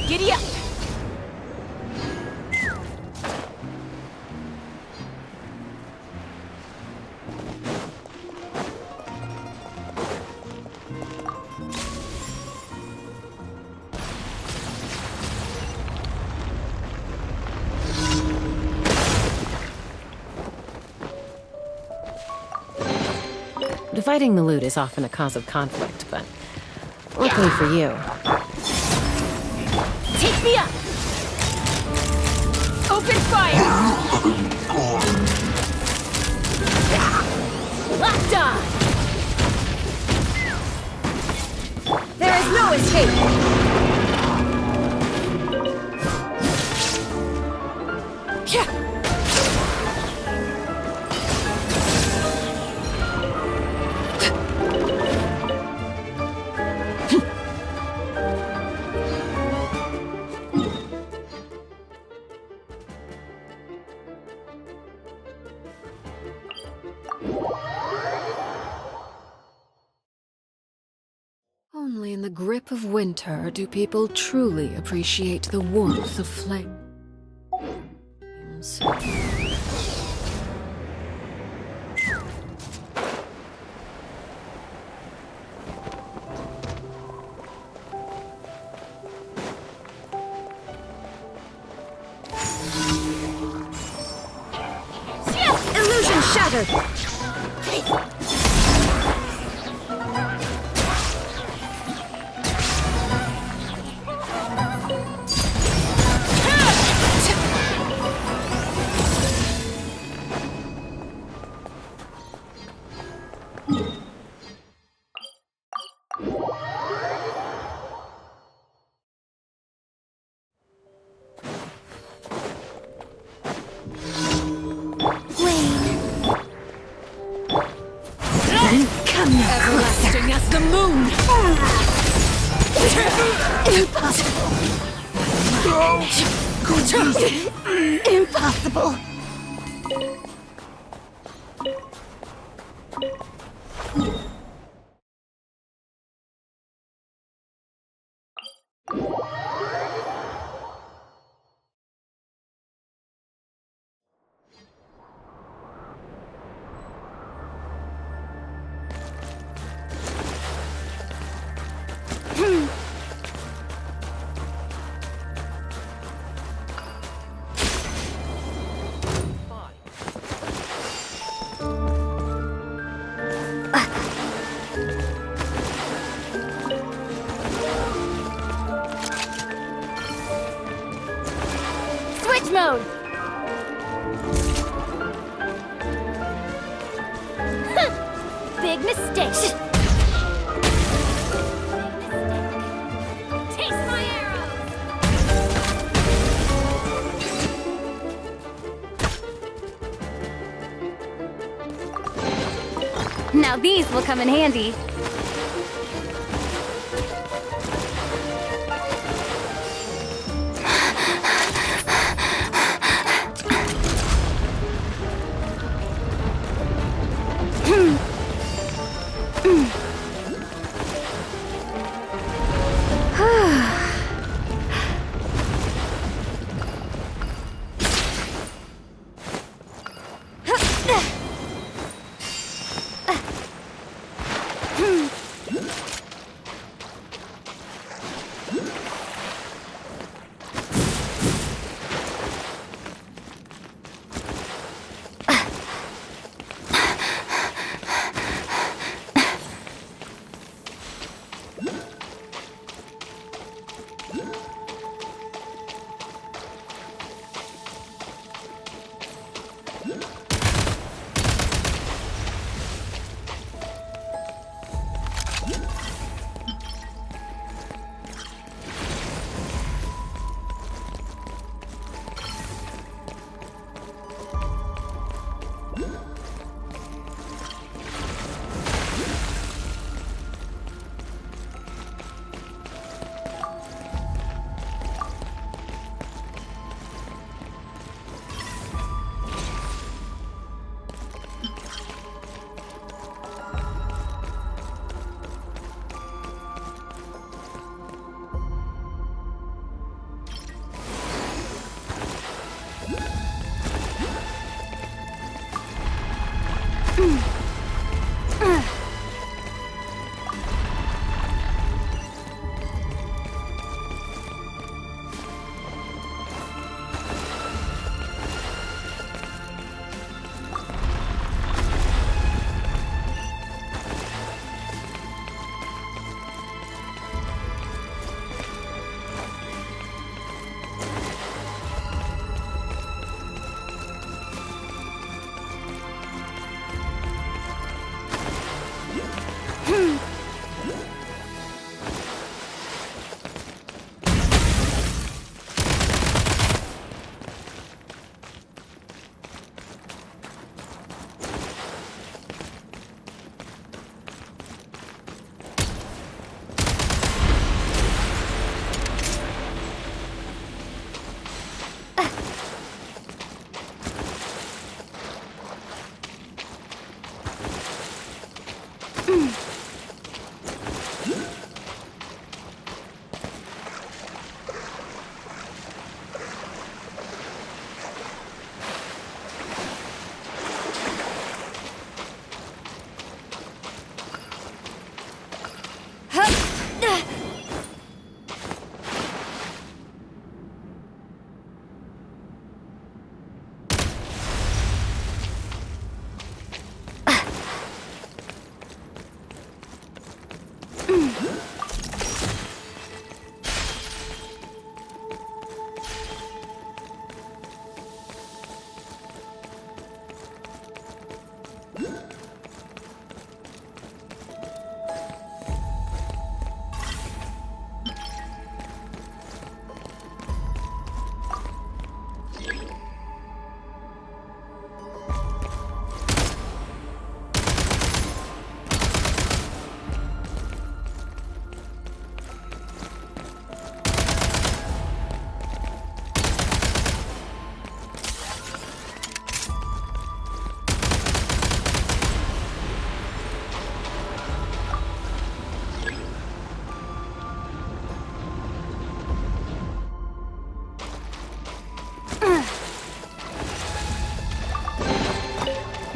Giddy up! Dividing the loot is often a cause of conflict, but luckily for you. Take me up! Open fire! Locked on! There is no escape! Only in the grip of winter do people truly appreciate the warmth of flames. Illusion shattered! Everlasting as the moon! Impossible! Switch mode! Big mistake! Taste my arrows! Now these will come in handy.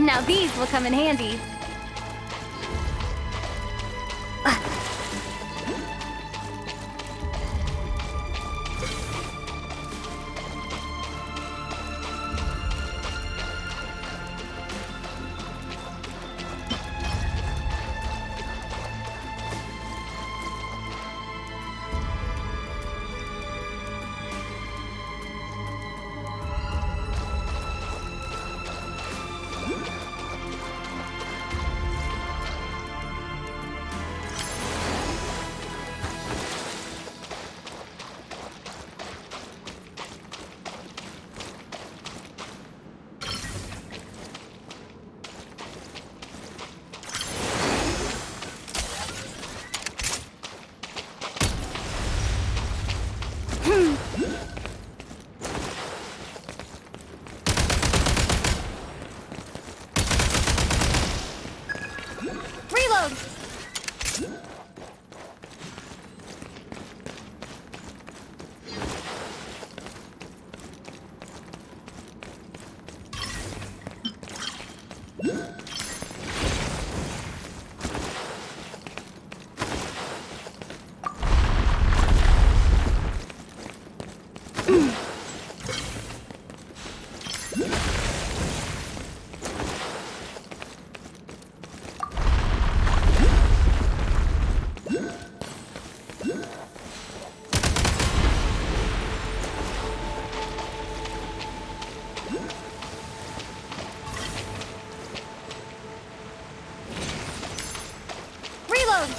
Now these will come in handy. Reload! Reload!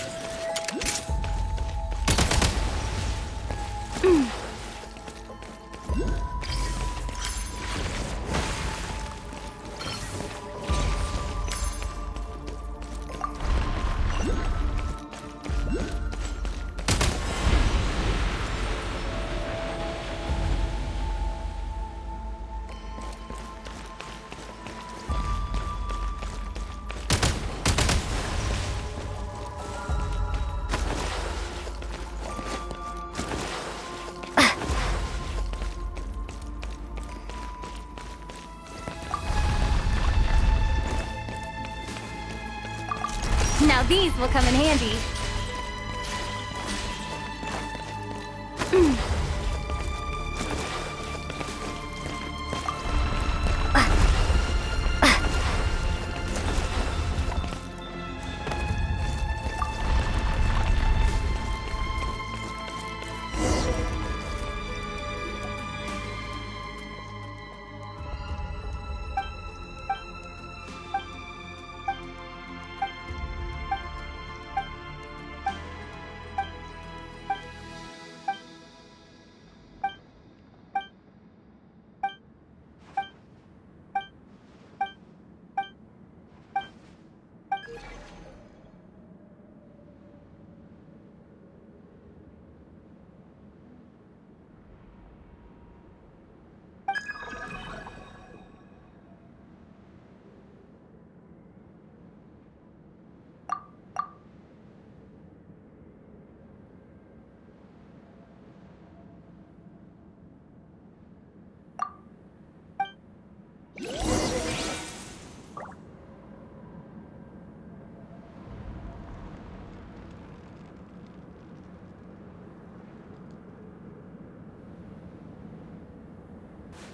Now these will come in handy.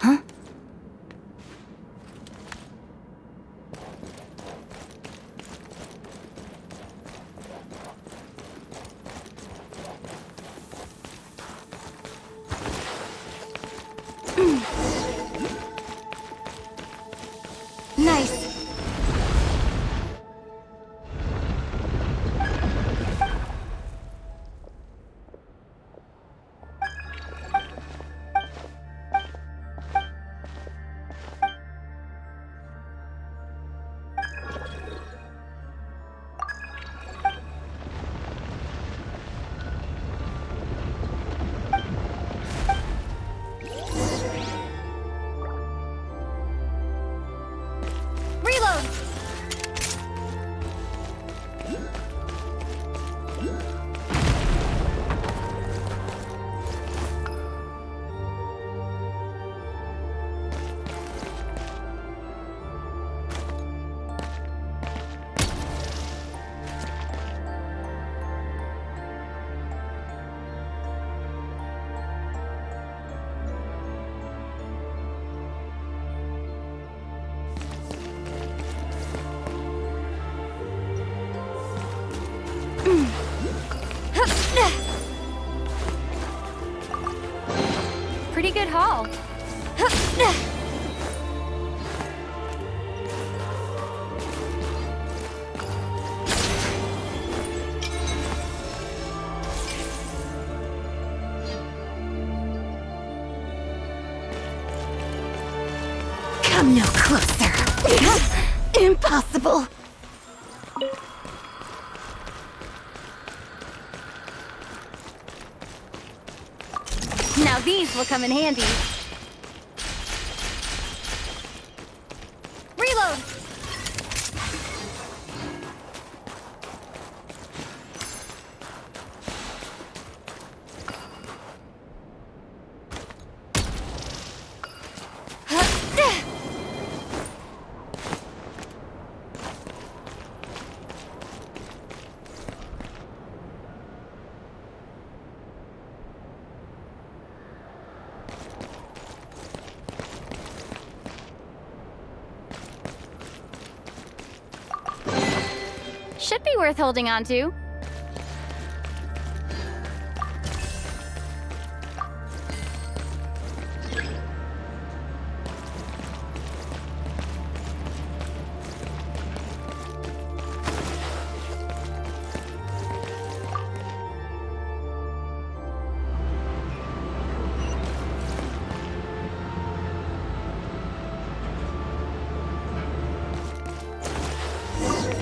Huh? Nice. Reload! Come no closer. Impossible. Now these will come in handy. Reload! Should be worth holding on to.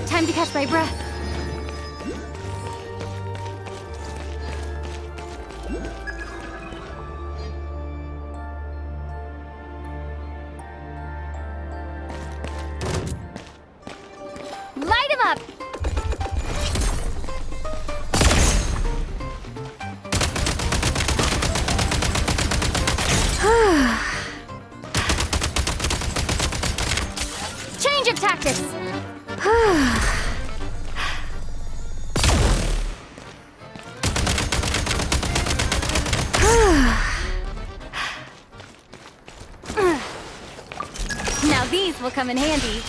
Time to catch my breath. Light him up! Change of tactics! Now these will come in handy.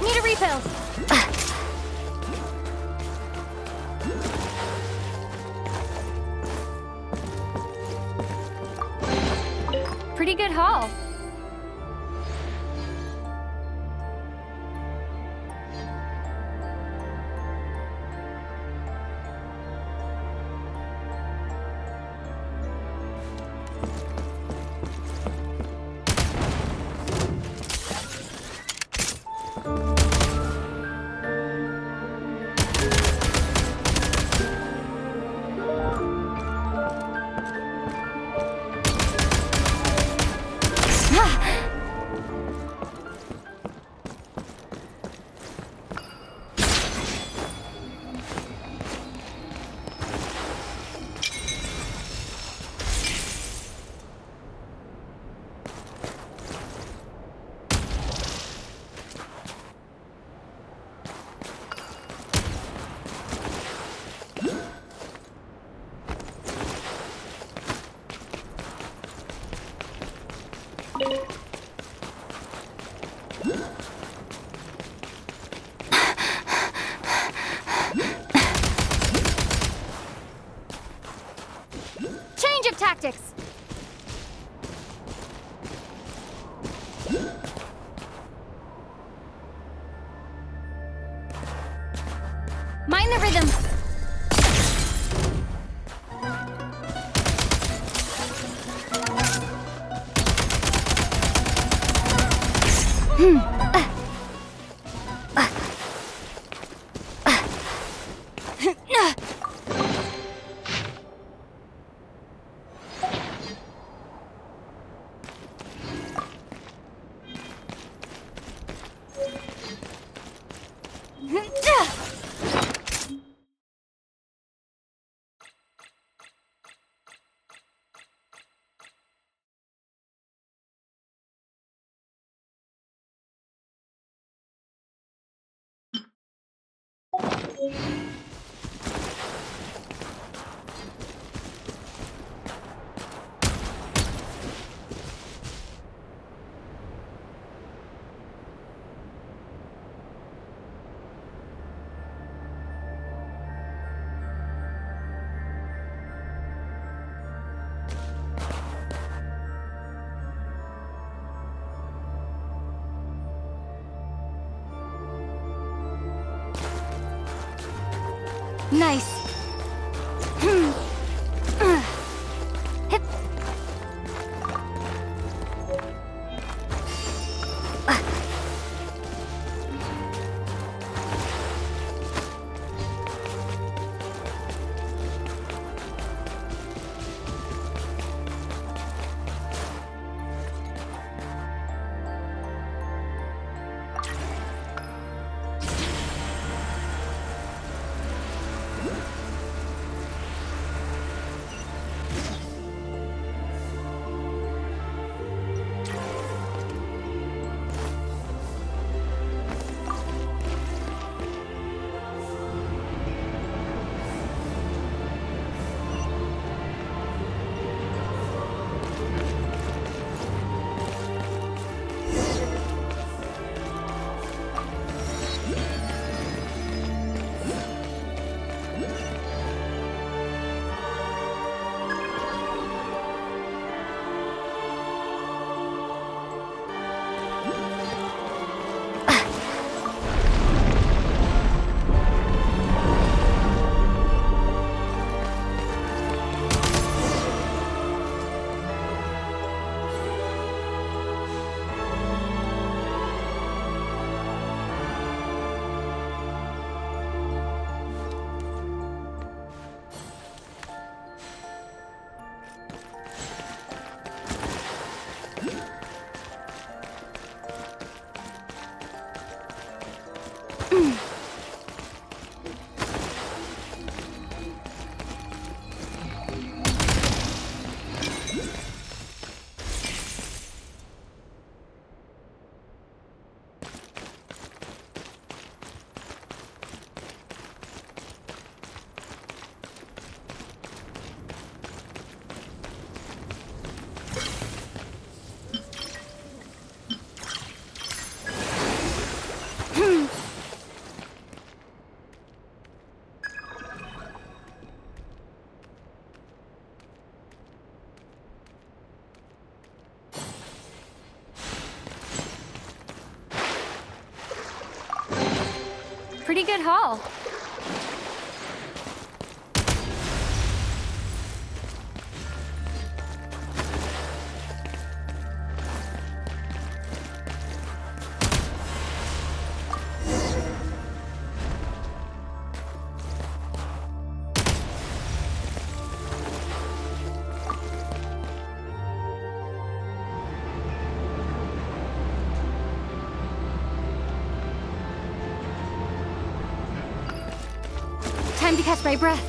Need a refill. Pretty good haul. Change of tactics. Mind the rhythm. Nice. Hip. Pretty good haul. Time to catch my breath.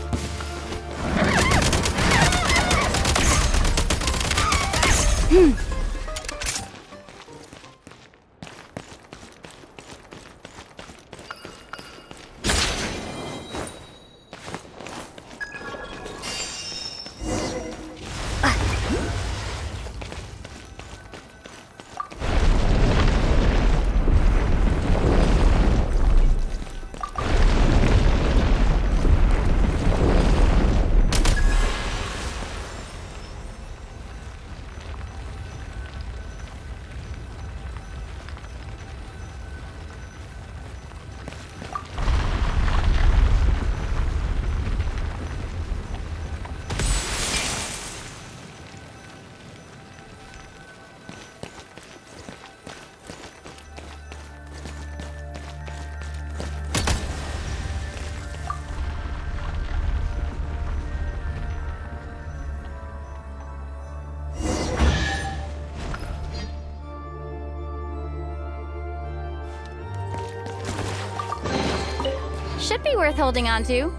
Should be worth holding on to.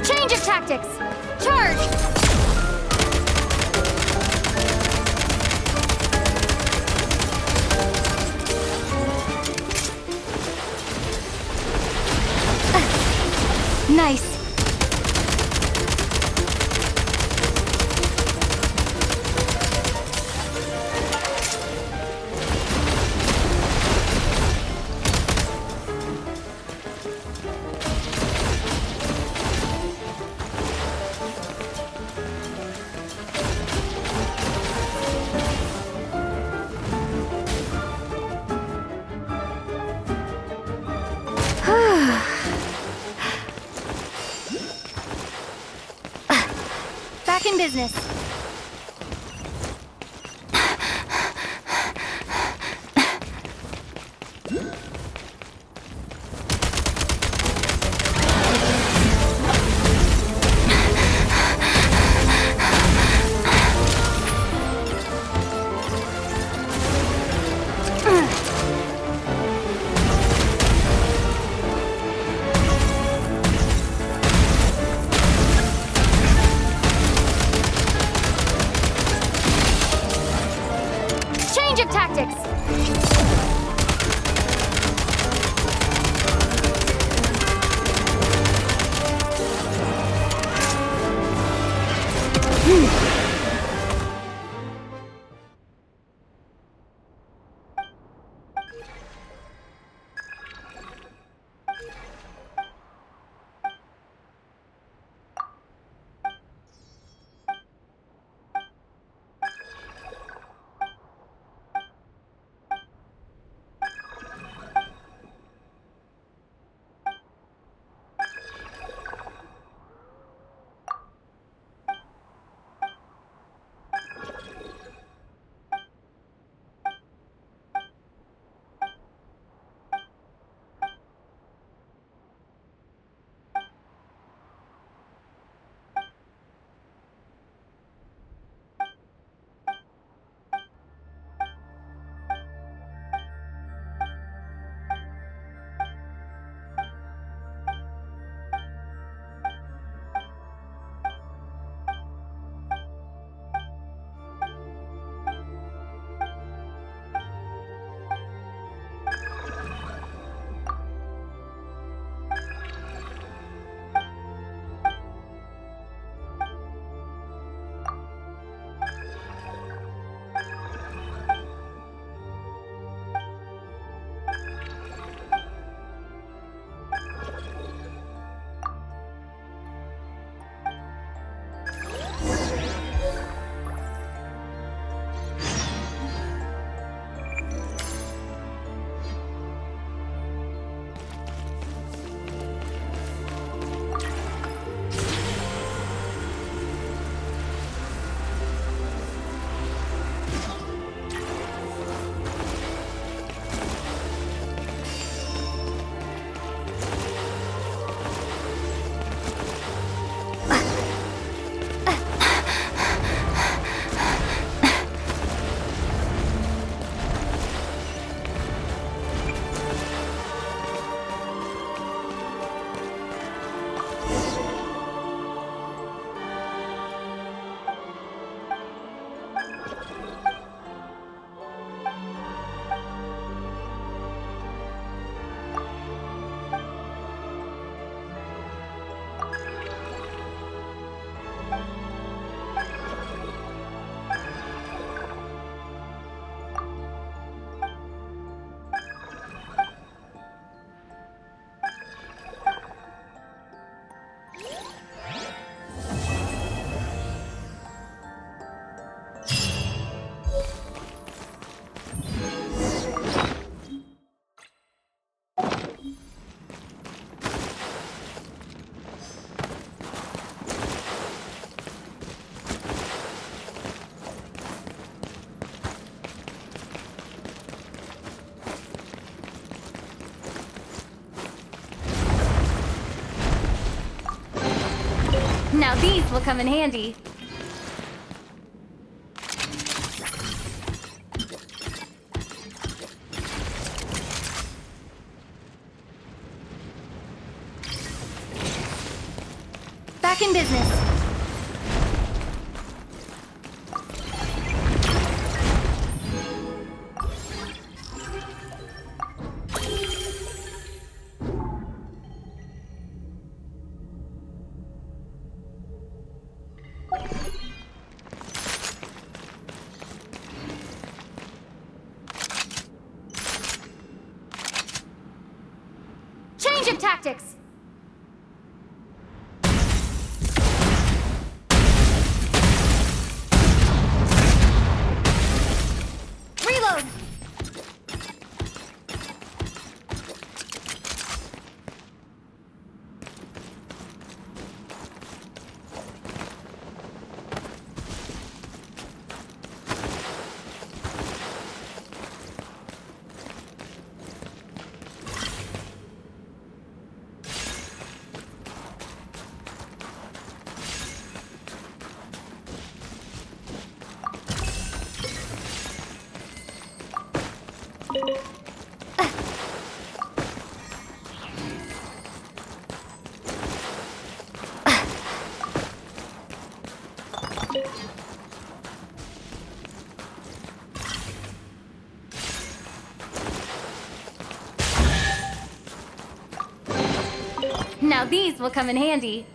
Change of tactics! Charge! Nice. Back in business. Now these will come in handy. Back in business. Change of tactics! Reload! Now these will come in handy.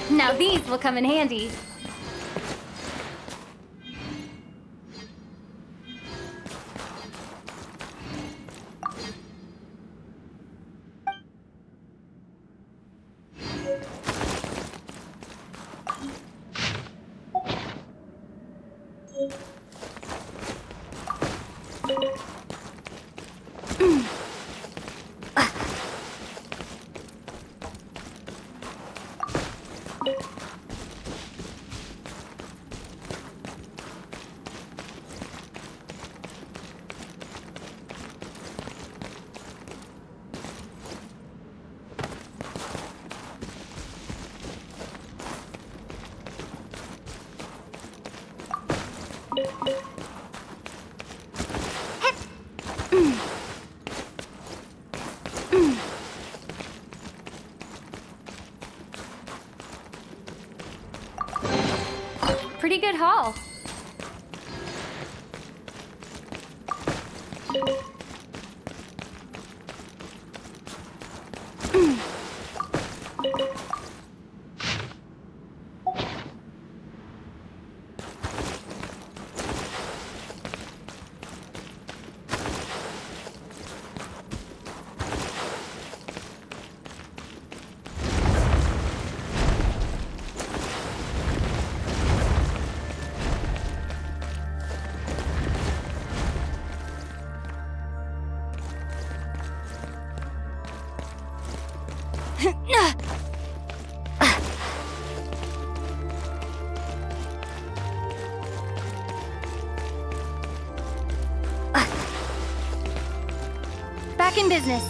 Now these will come in handy. Pretty good haul. Back in business.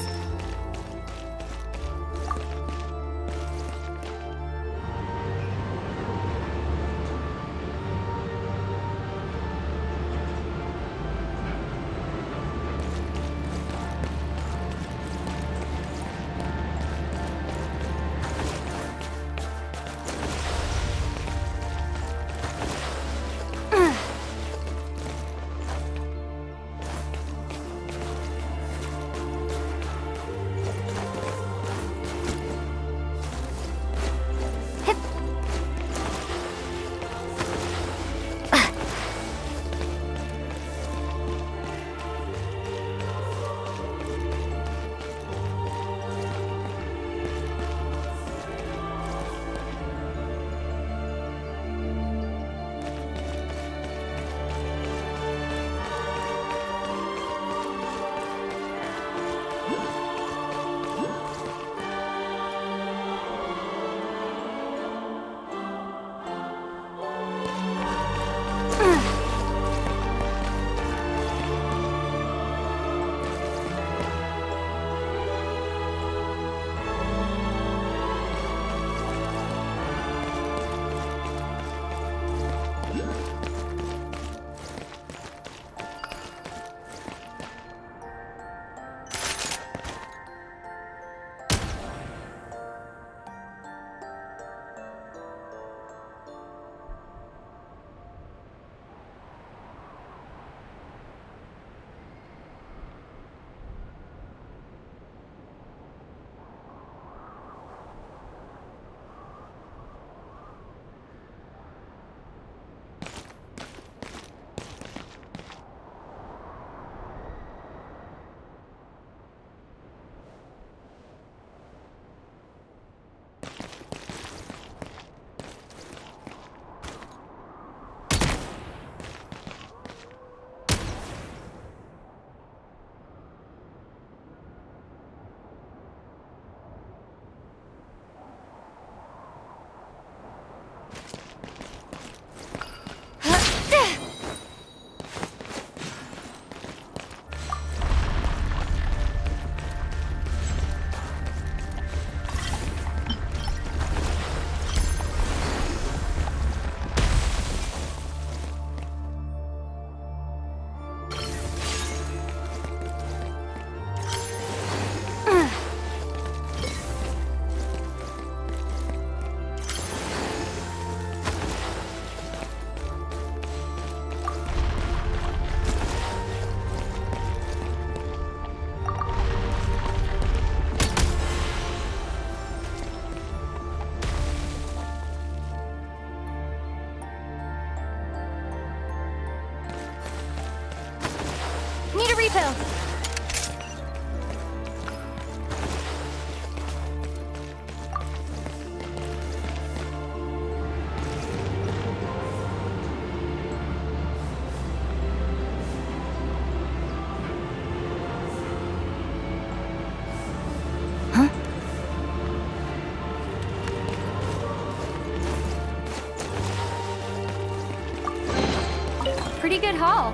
good haul.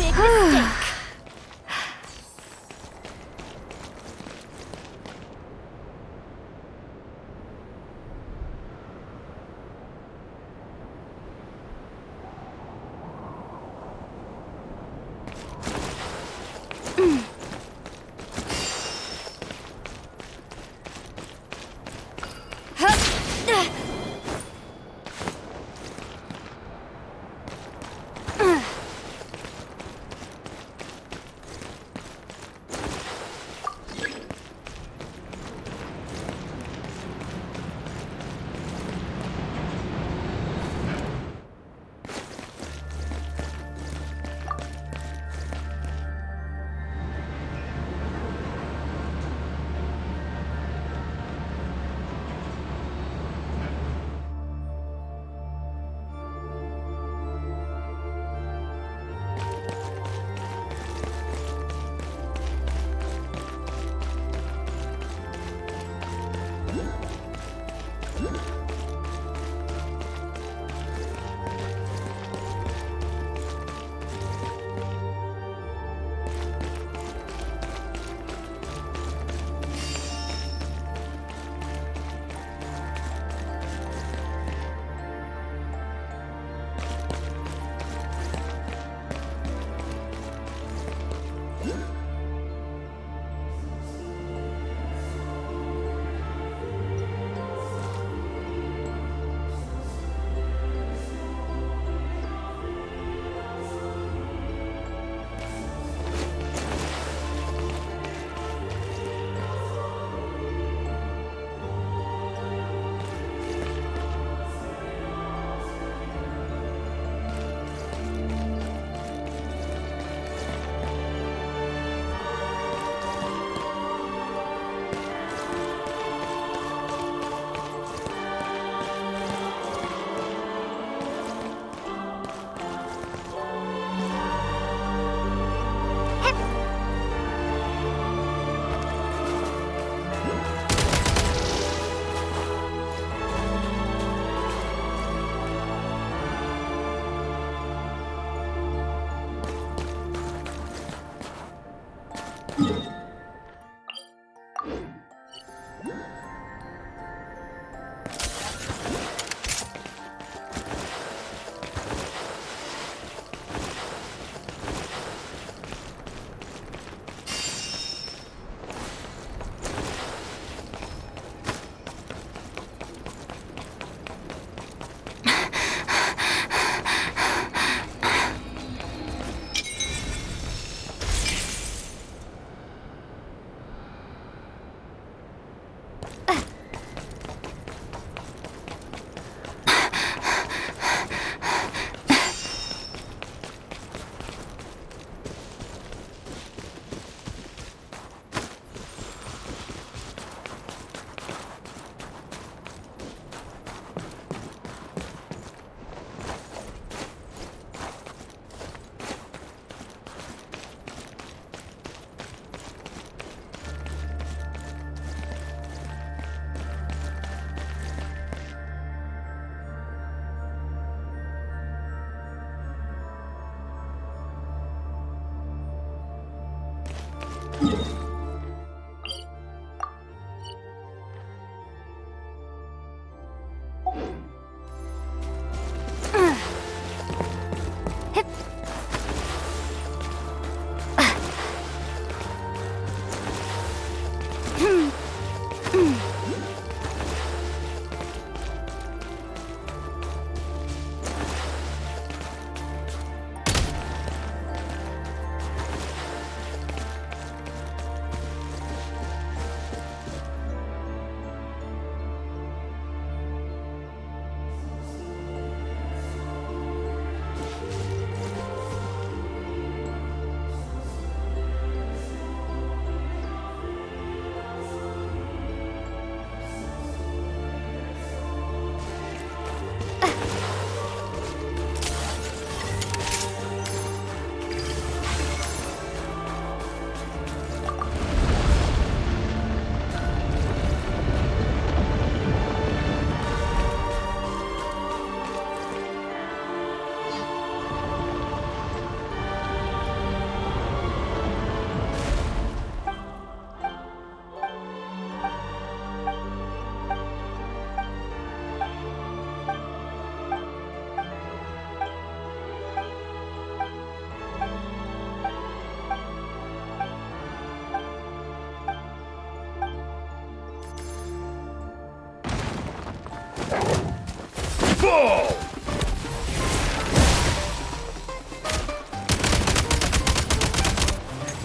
Big mistake.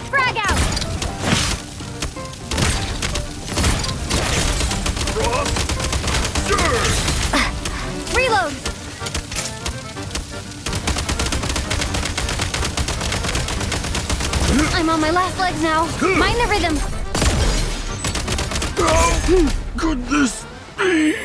Frag out! Reload! I'm on my last legs now. Mind the rhythm. How could this be?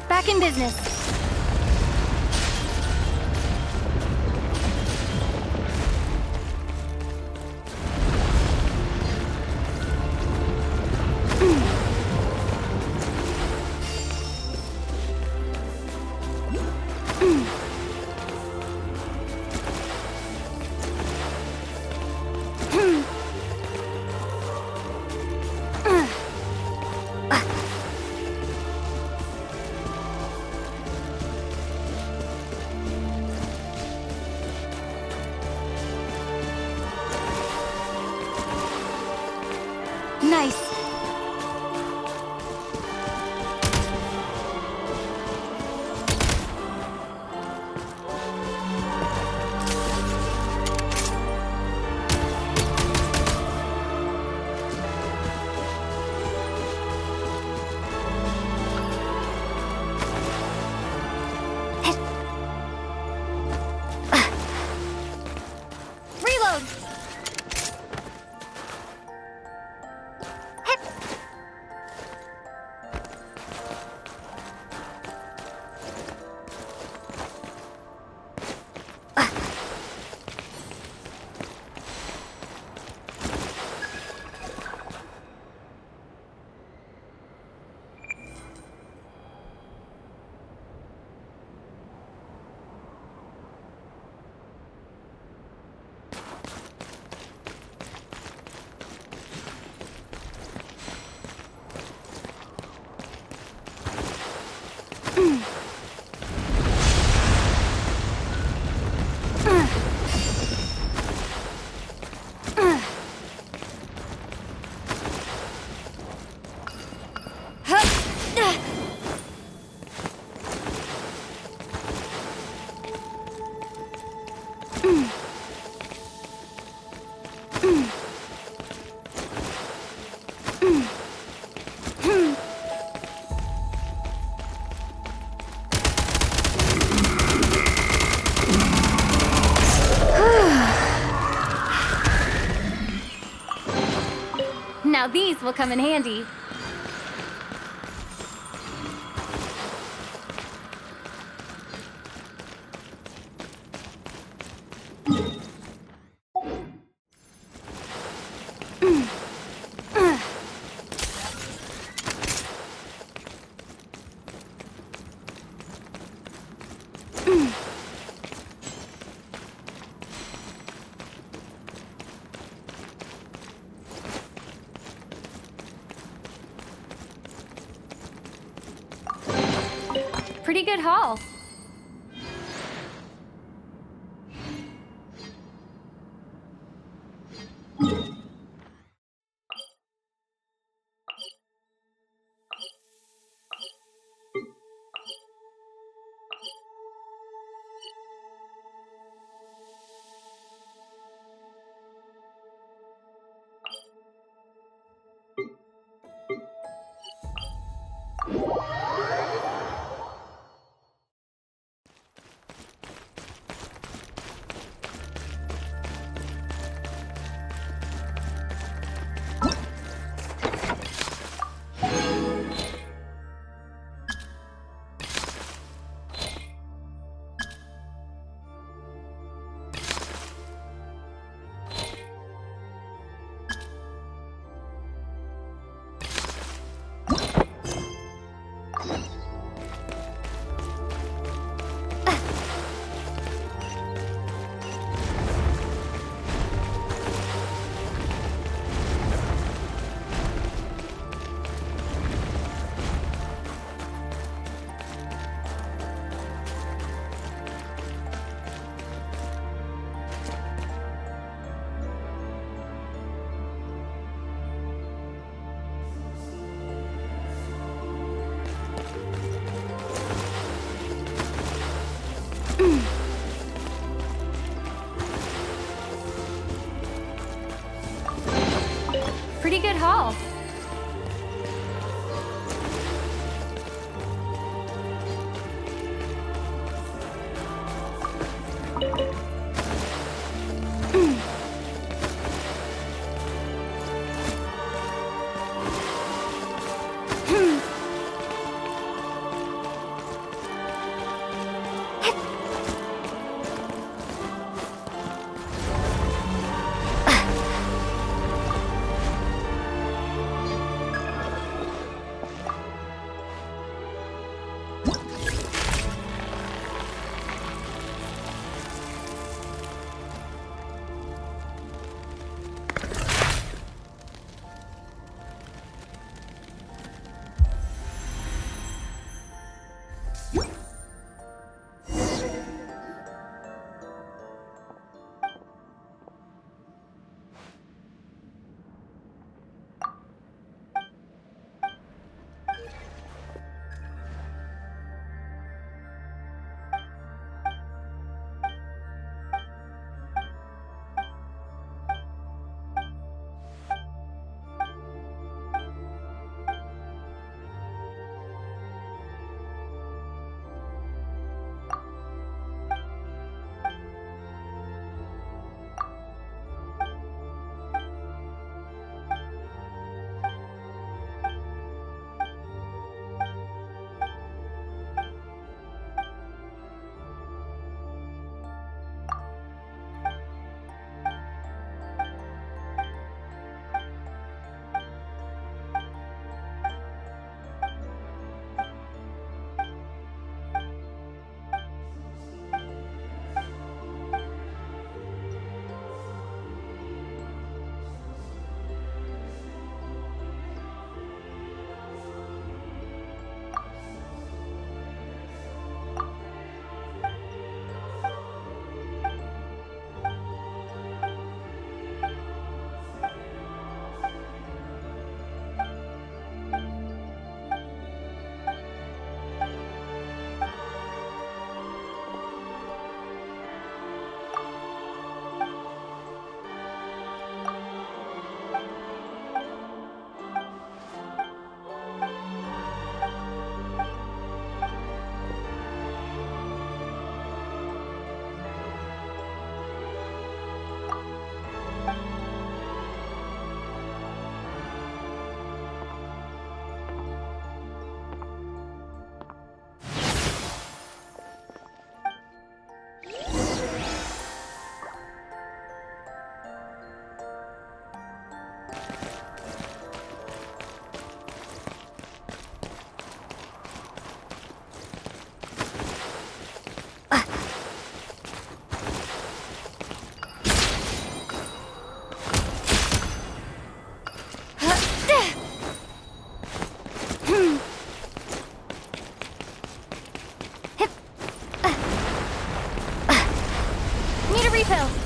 Back in business. Nice. Reload. Now these will come in handy. Pretty good haul. good haul. Need a refill.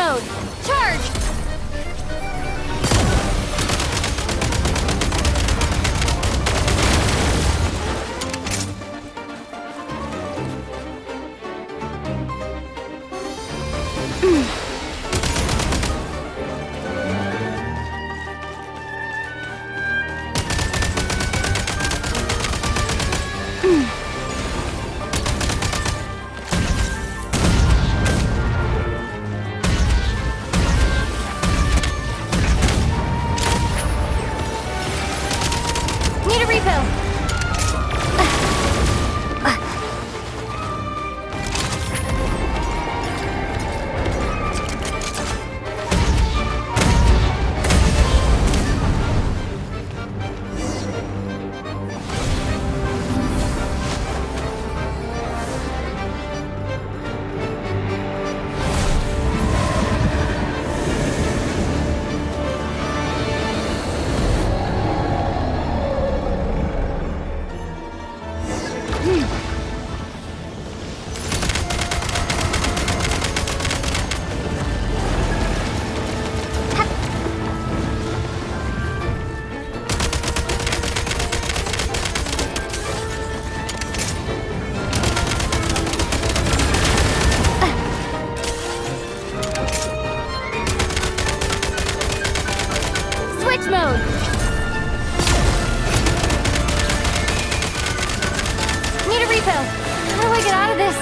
mode! Charge! Need a refill! Switch mode! Need a refill! How do I get out of this?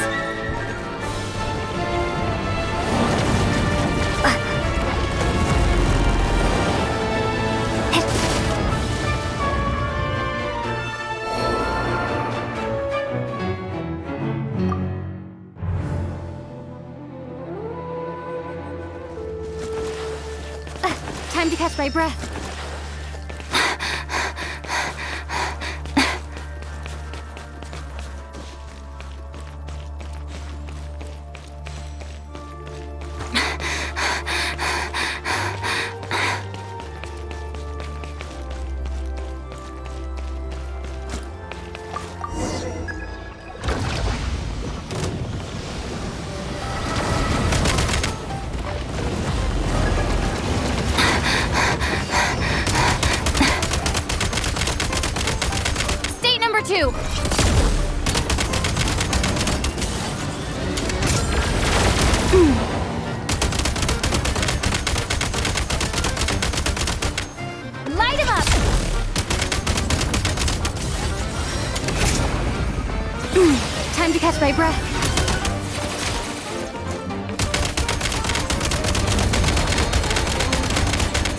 Time to catch my breath. Number 2. Light him up! Time to catch my breath.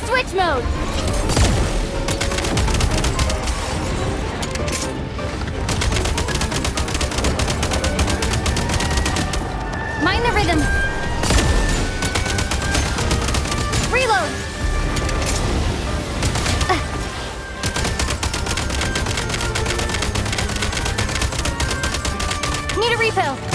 Switch mode! Mind the rhythm. Reload. Need a refill.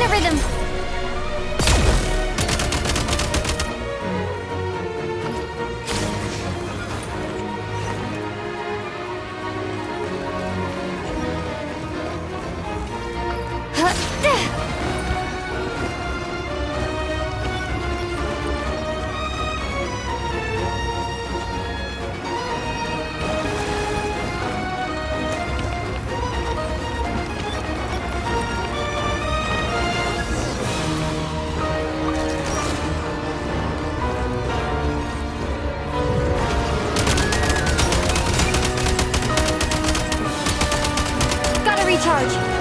the rhythm. Gotta recharge.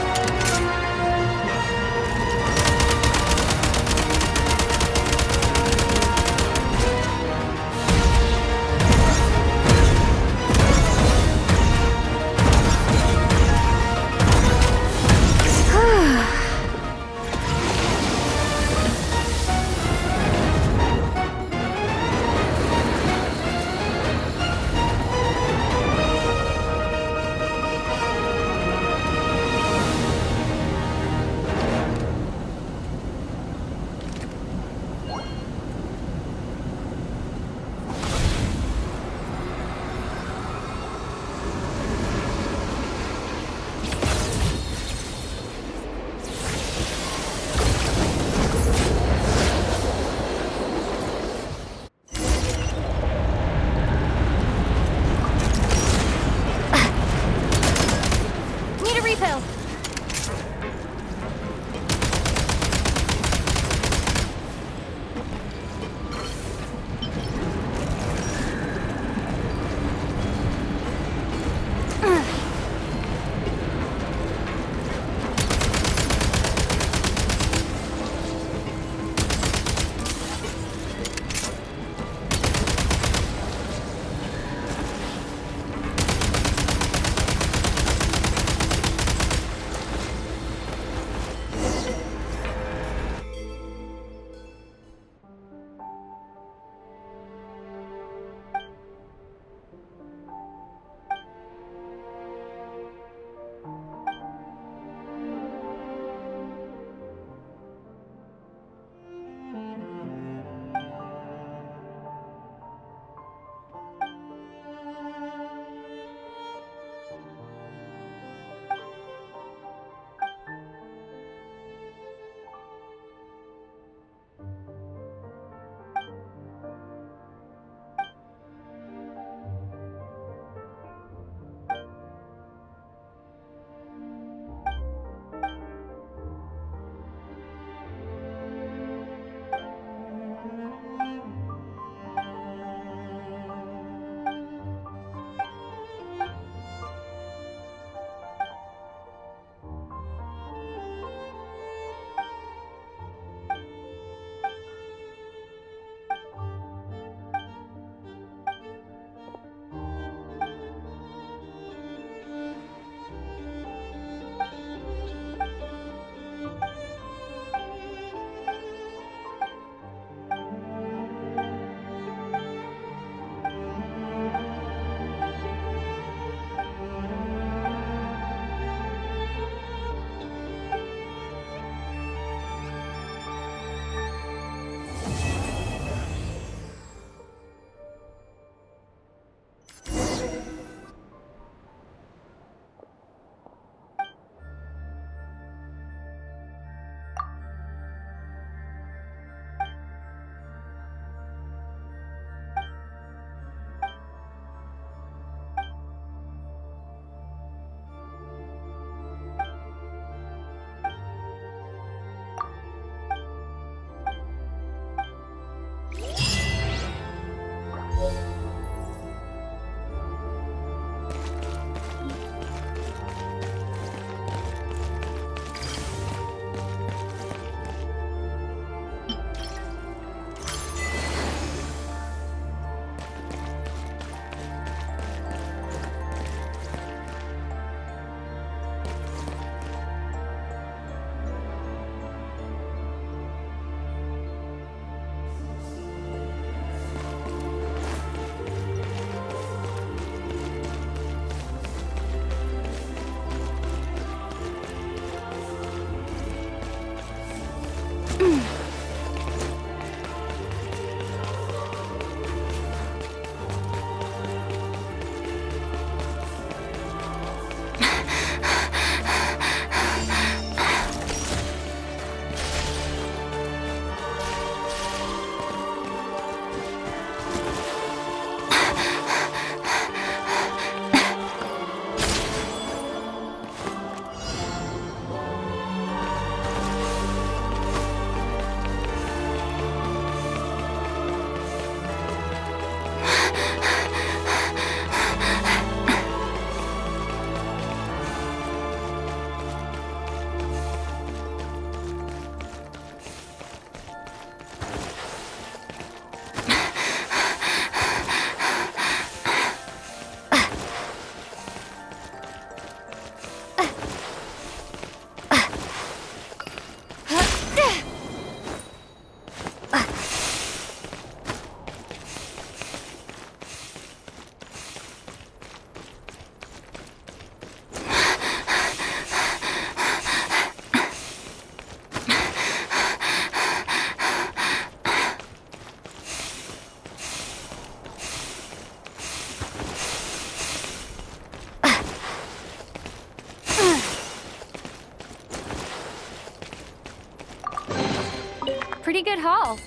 Need a refill. pretty good haul.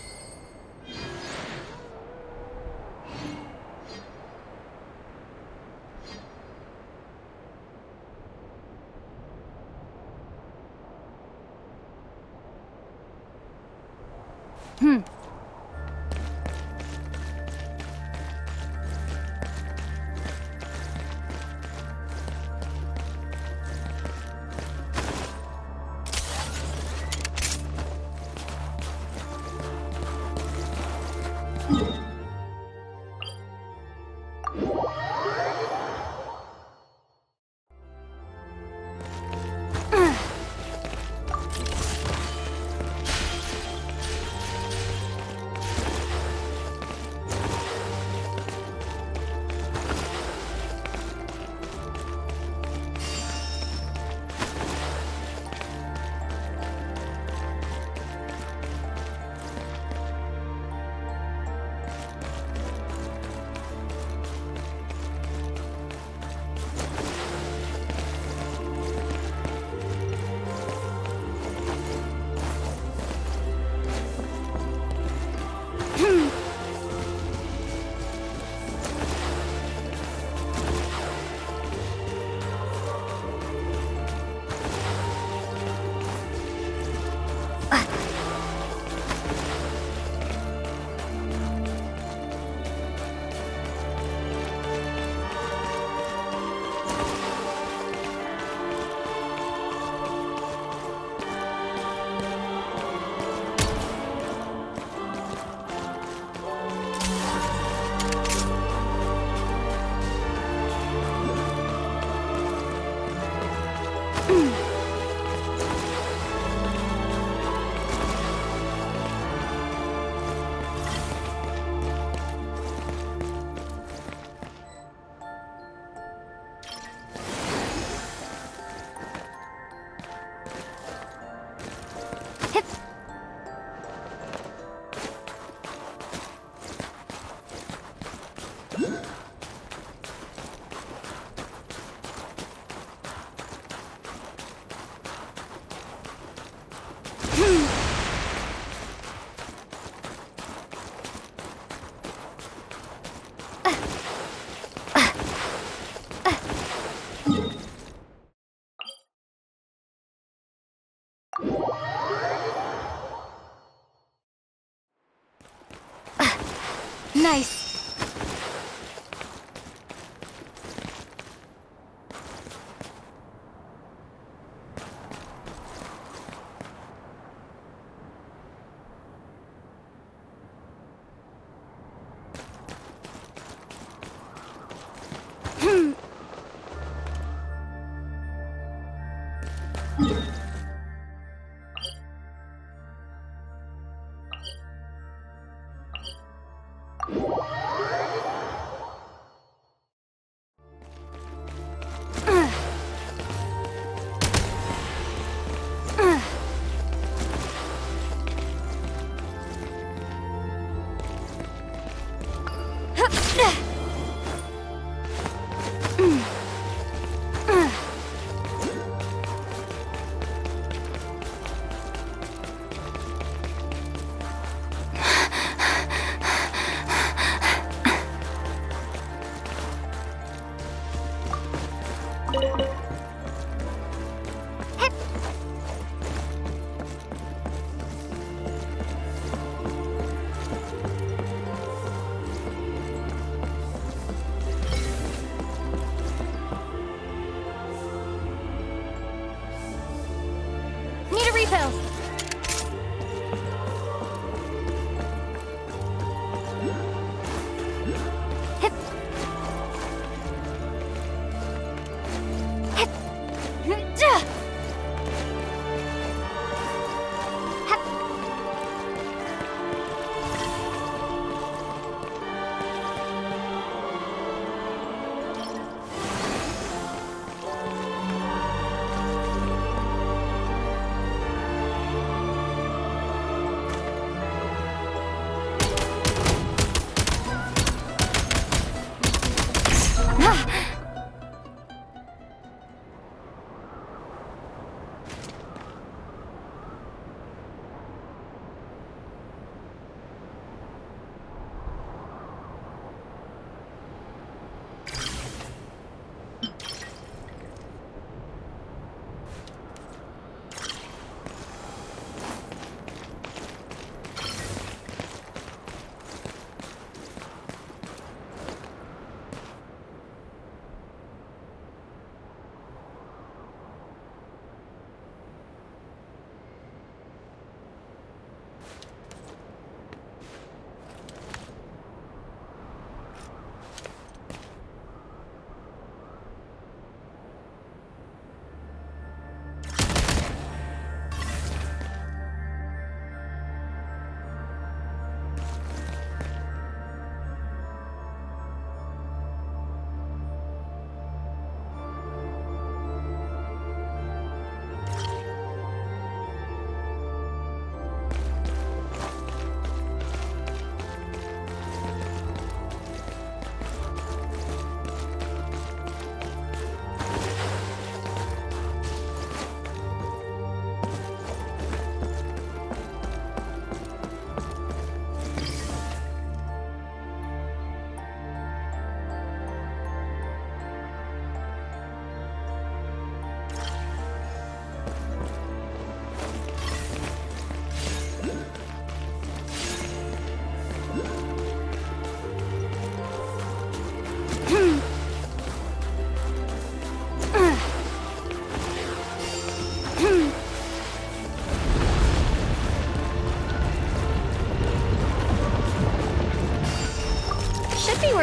Nice. Need a refill. Hip. Hip. Ja. Hip.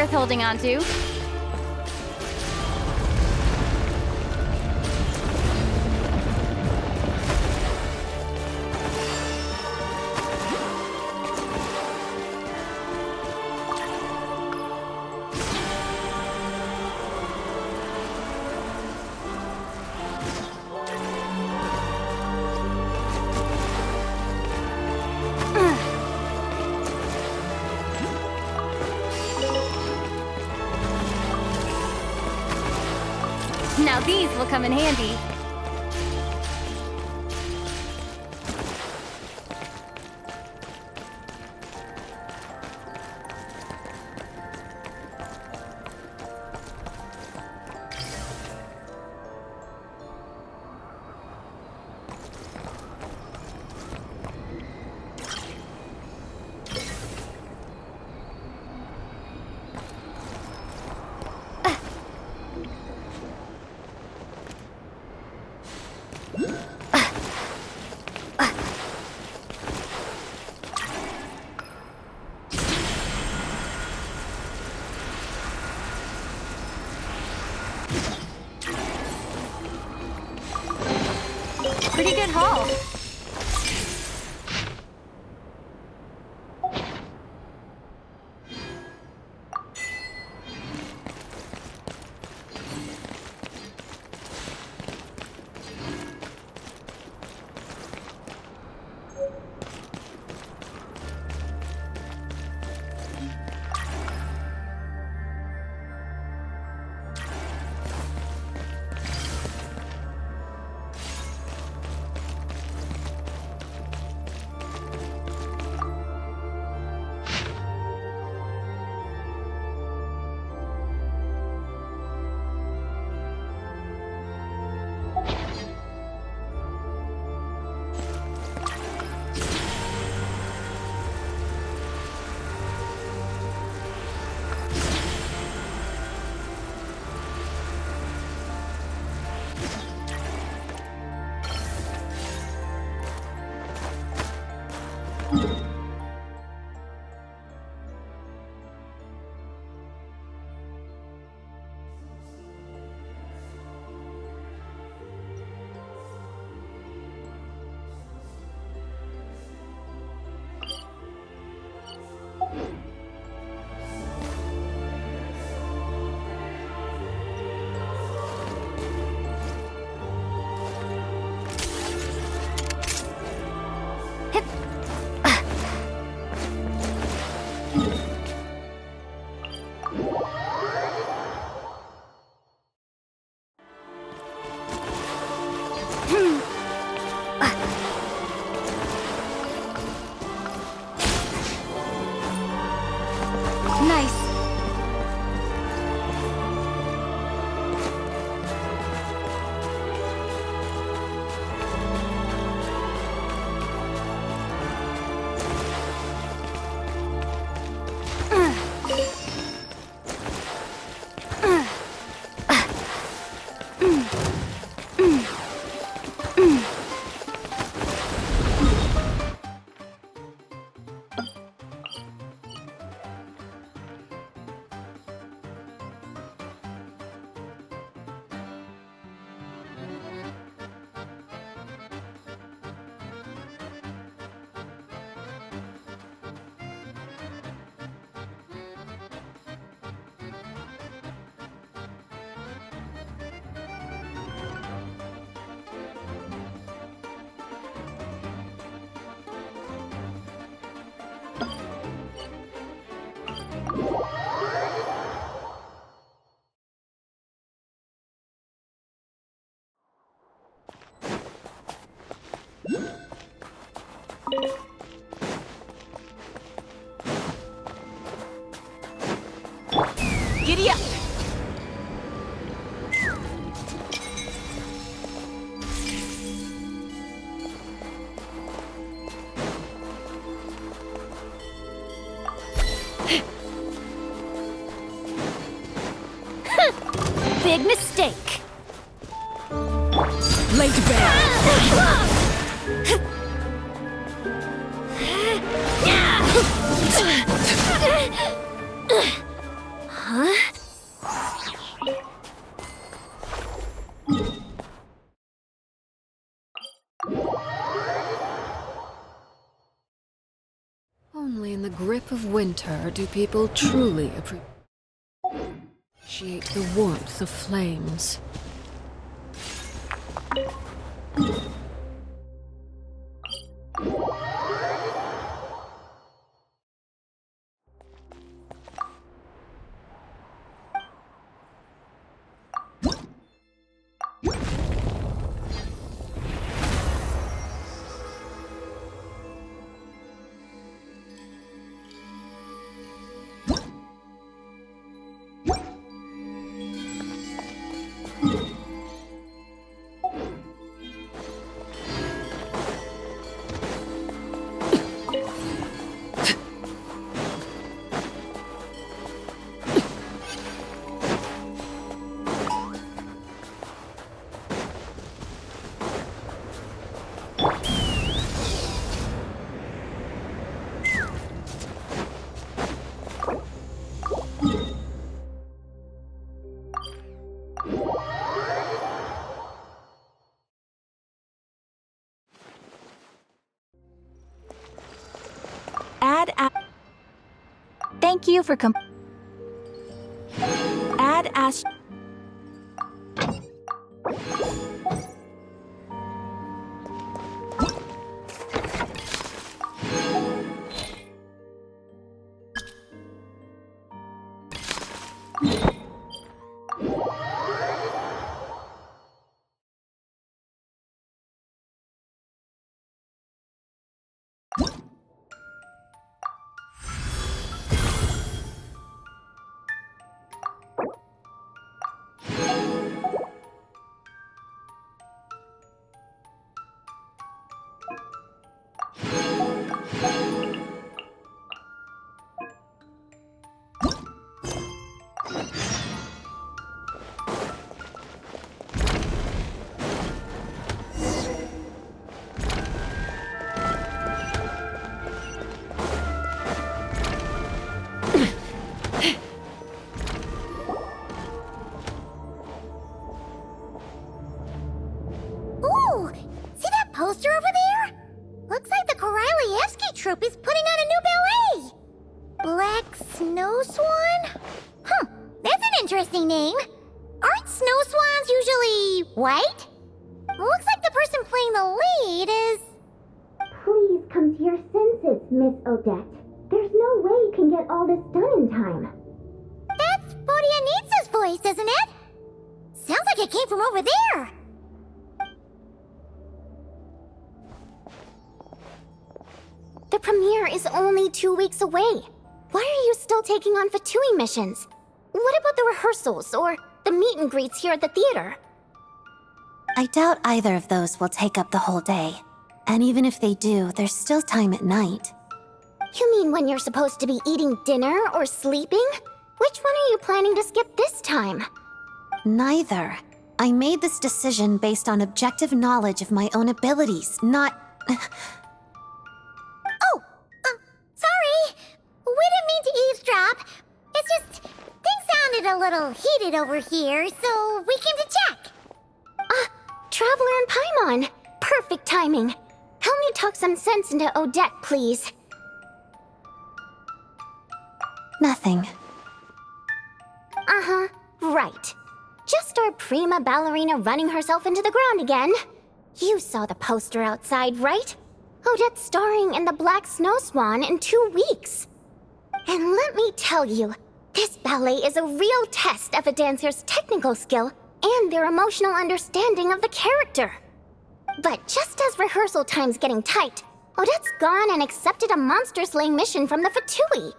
worth holding on to. Now these will come in handy. Pretty good haul. Nice. Giddy up! Big mistake. Laid bare. Only in the grip of winter do people truly appreciate the warmth of flames. Thank you for Add as Ooh! See that poster over there? Looks like the Koryleyevsky troupe is putting on a new ballet! Black Snow Swan? That's an interesting name. Aren't snow swans usually white? Looks like the person playing the lead is... Please come to your senses, Miss Odette. There's no way you can get all this done in time. That's Bodianitsa's voice, isn't it? Sounds like it came from over there. The premiere is only 2 weeks away. Why are you still taking on Fatui missions? What about the rehearsals or the meet and greets here at the theater? I doubt either of those will take up the whole day. And even if they do, there's still time at night. You mean when you're supposed to be eating dinner or sleeping? Which one are you planning to skip this time? Neither. I made this decision based on objective knowledge of my own abilities, not... Sorry. We didn't mean to eavesdrop. It's just, things sounded a little heated over here, so we came to check. Traveler and Paimon! Perfect timing. Help me talk some sense into Odette, please. Nothing. Uh-huh, right. Just our prima ballerina running herself into the ground again. You saw the poster outside, right? Odette's starring in the Black Snow Swan in 2 weeks. And let me tell you, this ballet is a real test of a dancer's technical skill and their emotional understanding of the character. But just as rehearsal time's getting tight, Odette's gone and accepted a monster slaying mission from the Fatui.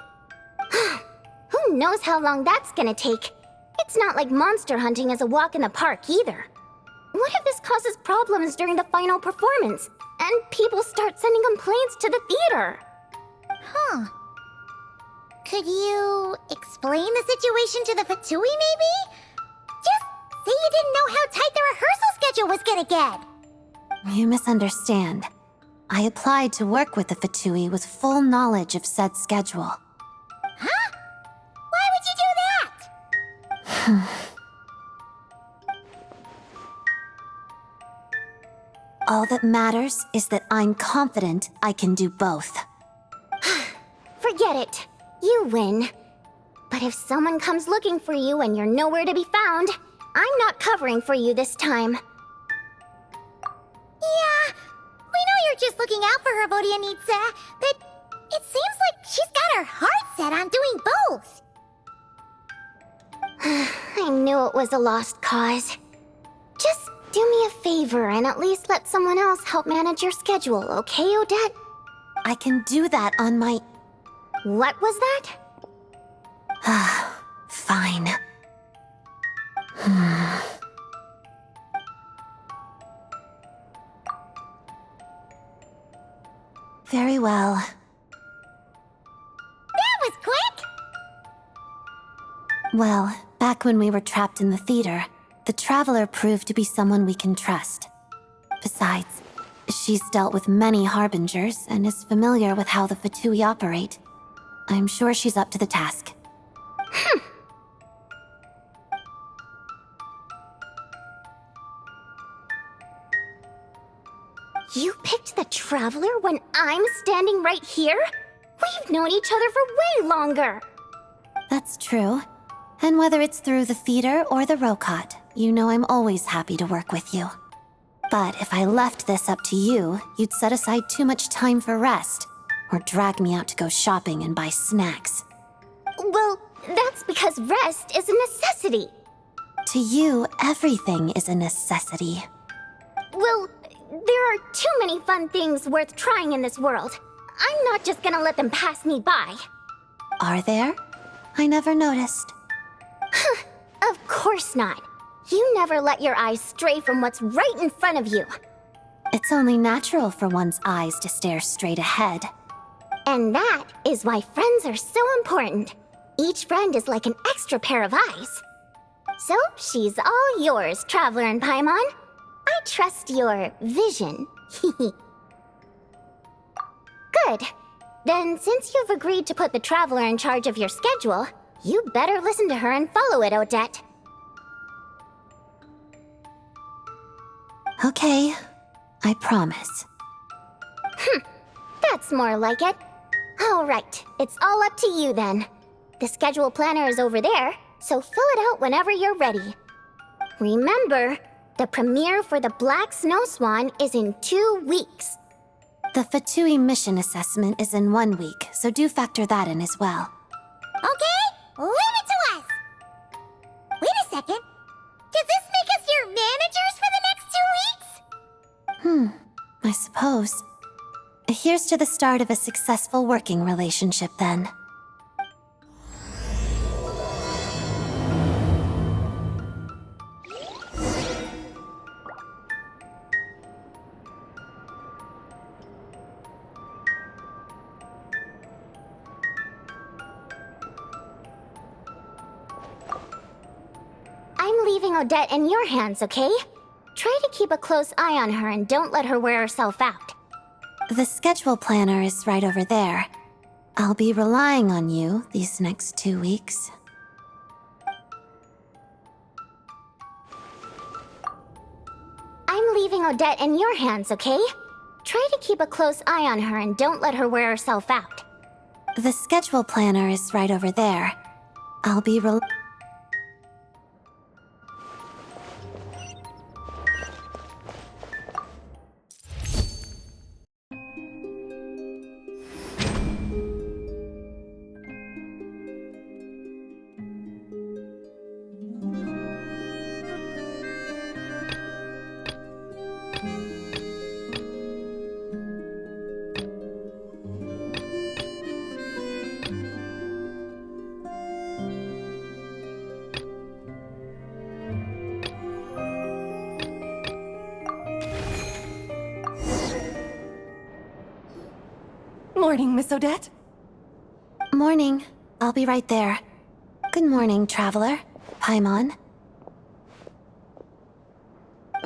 Who knows how long that's gonna take? It's not like monster hunting is a walk in the park either. What if this causes problems during the final performance, and people start sending complaints to the theater? Could you explain the situation to the Fatui, maybe? Just say you didn't know how tight the rehearsal schedule was gonna get. You misunderstand. I applied to work with the Fatui with full knowledge of said schedule. Huh? Why would you do that? All that matters is that I'm confident I can do both. For get it. You win. But if someone comes looking for you and you're nowhere to be found, I'm not covering for you this time. Yeah, we know you're just looking out for her, Vodianitsa, but it seems like she's got her heart set on doing both. I knew it was a lost cause. Just do me a favor and at least let someone else help manage your schedule, okay, Odette? I can do that on my... What was that? Fine. Very well. That was quick! Well, back when we were trapped in the theater, the Traveler proved to be someone we can trust. Besides, she's dealt with many Harbingers and is familiar with how the Fatui operate. I'm sure she's up to the task. You picked the Traveler when I'm standing right here? We've known each other for way longer! That's true. And whether it's through the theater or the Rokot, you know I'm always happy to work with you. But if I left this up to you, you'd set aside too much time for rest, or drag me out to go shopping and buy snacks. Well, that's because rest is a necessity. To you, everything is a necessity. Well, there are too many fun things worth trying in this world. I'm not just gonna let them pass me by. Are there? I never noticed. Of course not. You never let your eyes stray from what's right in front of you. It's only natural for one's eyes to stare straight ahead. And that is why friends are so important. Each friend is like an extra pair of eyes. So, she's all yours, Traveler and Paimon. I trust your vision. Good. Then, since you've agreed to put the Traveler in charge of your schedule, you better listen to her and follow it, Odette. Okay, I promise. That's more like it. All right, it's all up to you then. The schedule planner is over there, so fill it out whenever you're ready. Remember, the premiere for the Black Snow Swan is in 2 weeks. The Fatui mission assessment is in 1 week, so do factor that in as well. Okay, leave it to us! Wait a second. Does this make us your managers for the next 2 weeks? I suppose. Here's to the start of a successful working relationship, then. I'm leaving Odette in your hands, okay? Try to keep a close eye on her and don't let her wear herself out. The schedule planner is right over there. I'll be relying on you these next 2 weeks. I'm leaving Odette in your hands, okay? Try to keep a close eye on her and don't let her wear herself out. The schedule planner is right over there. I'll be Morning, Miss Odette. Morning. I'll be right there. Good morning, Traveler. Paimon.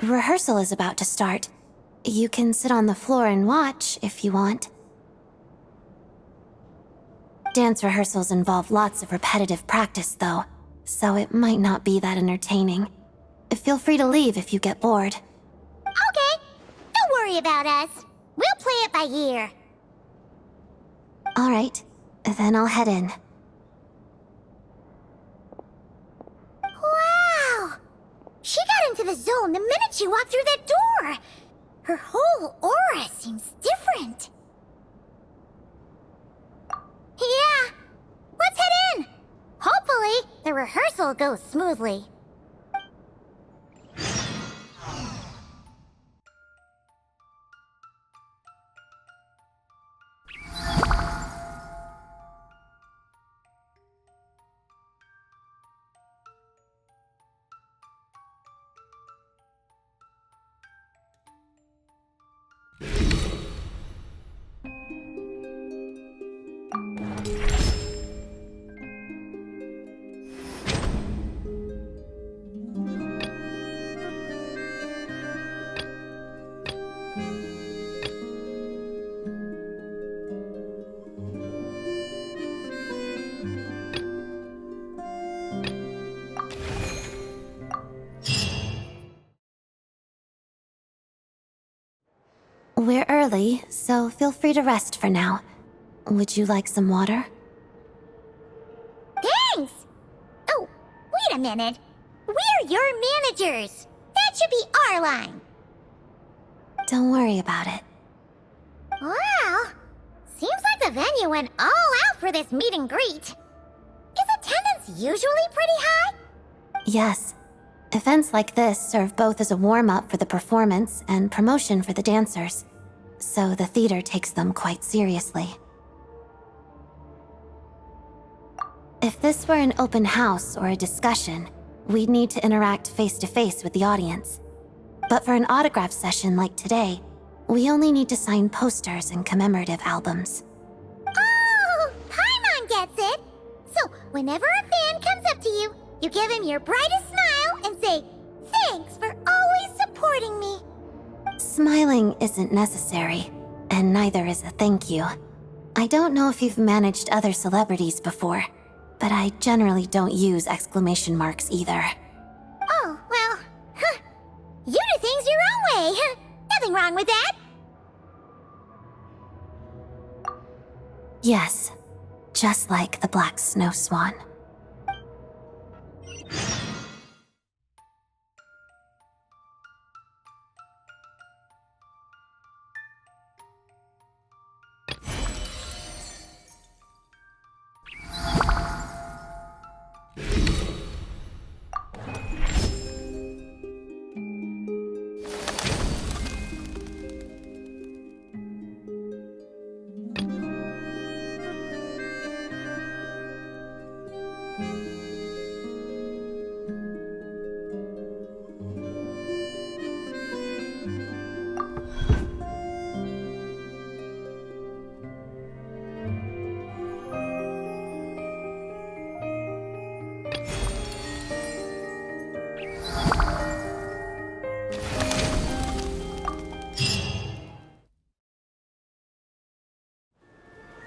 Rehearsal is about to start. You can sit on the floor and watch if you want. Dance rehearsals involve lots of repetitive practice, though, so it might not be that entertaining. Feel free to leave if you get bored. Okay, don't worry about us. We'll play it by ear. All right. Then I'll head in. Wow! She got into the zone the minute she walked through that door! Her whole aura seems different. Yeah! Let's head in! Hopefully, the rehearsal goes smoothly. We're early, so feel free to rest for now. Would you like some water? Thanks! Oh, wait a minute. We're your managers. That should be our line. Don't worry about it. Wow. Seems like the venue went all out for this meet and greet. Is attendance usually pretty high? Yes. Events like this serve both as a warm-up for the performance and promotion for the dancers, so the theater takes them quite seriously. If this were an open house or a discussion, we'd need to interact face-to-face with the audience. But for an autograph session like today, we only need to sign posters and commemorative albums. Oh, Paimon gets it! So, whenever a fan comes up to you, you give him your brightest smile and say, "Thanks for always supporting me." Smiling isn't necessary, and neither is a thank you. I don't know if you've managed other celebrities before, but I generally don't use exclamation marks either. Oh, well, you do things your own way. Nothing wrong with that. Yes, just like the black snow swan.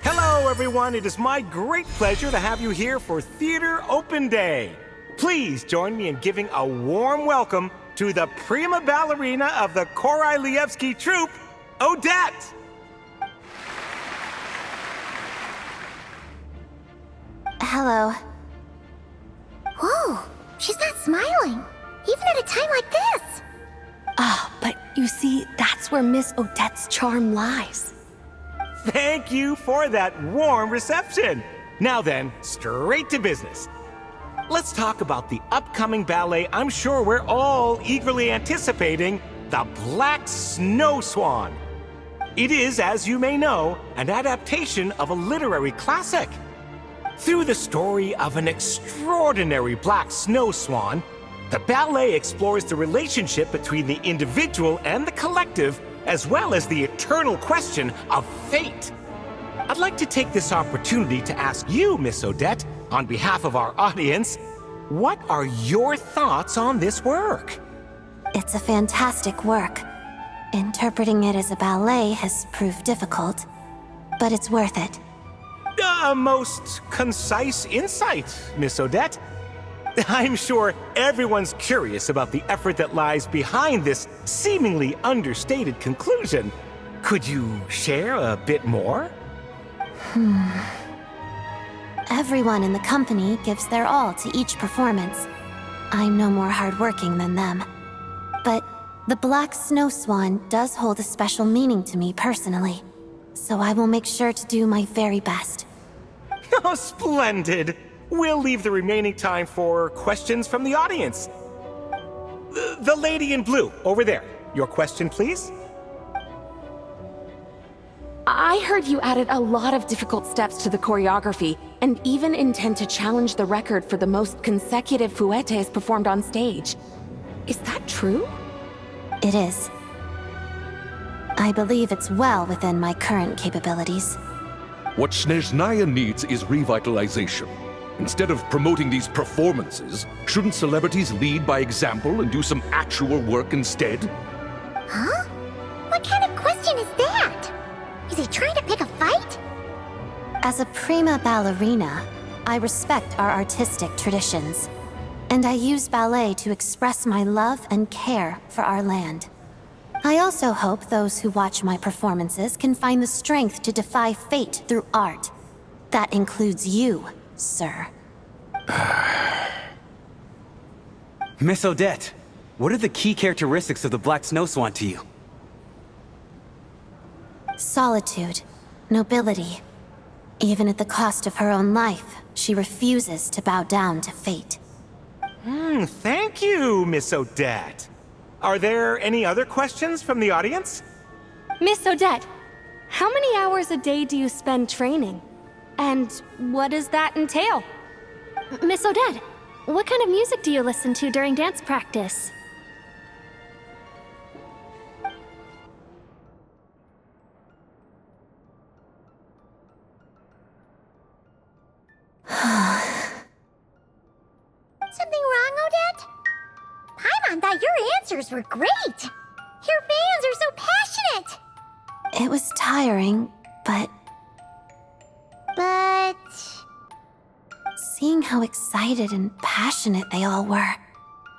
Hello, everyone. It is my great pleasure to have you here for Theater Open Day. Please join me in giving a warm welcome to the prima ballerina of the Korylevsky troupe, Odette. Hello. Whoa, she's not smiling, even at a time like this. Ah, but you see, that's where Miss Odette's charm lies. Thank you for that warm reception. Now then, straight to business. Let's talk about the upcoming ballet I'm sure we're all eagerly anticipating, The Black Snow Swan. It is, as you may know, an adaptation of a literary classic. Through the story of an extraordinary black snow swan, the ballet explores the relationship between the individual and the collective, as well as the eternal question of fate. I'd like to take this opportunity to ask you, Miss Odette, on behalf of our audience, what are your thoughts on this work? It's a fantastic work. Interpreting it as a ballet has proved difficult, but it's worth it. A most concise insight, Miss Odette. I'm sure everyone's curious about the effort that lies behind this seemingly understated conclusion. Could you share a bit more? Everyone in the company gives their all to each performance. I'm no more hardworking than them. But the Black Snow Swan does hold a special meaning to me personally, so I will make sure to do my very best. Oh, splendid! We'll leave the remaining time for questions from the audience. The lady in blue, over there. Your question, please? I heard you added a lot of difficult steps to the choreography, and even intend to challenge the record for the most consecutive fouettes performed on stage. Is that true? It is. I believe it's well within my current capabilities. What Snezhnaya needs is revitalization. Instead of promoting these performances, shouldn't celebrities lead by example and do some actual work instead? Huh? What kind of question is that? Is he trying to pick a fight? As a prima ballerina, I respect our artistic traditions, and I use ballet to express my love and care for our land. I also hope those who watch my performances can find the strength to defy fate through art. That includes you, sir. Miss Odette, what are the key characteristics of the Black Snow Swan to you? Solitude, nobility. Even at the cost of her own life, she refuses to bow down to fate. Thank you, Miss Odette. Are there any other questions from the audience? Miss Odette, how many hours a day do you spend training? And what does that entail? Miss Odette, what kind of music do you listen to during dance practice? Something wrong, Odette? Paimon thought your answers were great. Your fans are so passionate. It was tiring, but But... seeing how excited and passionate they all were,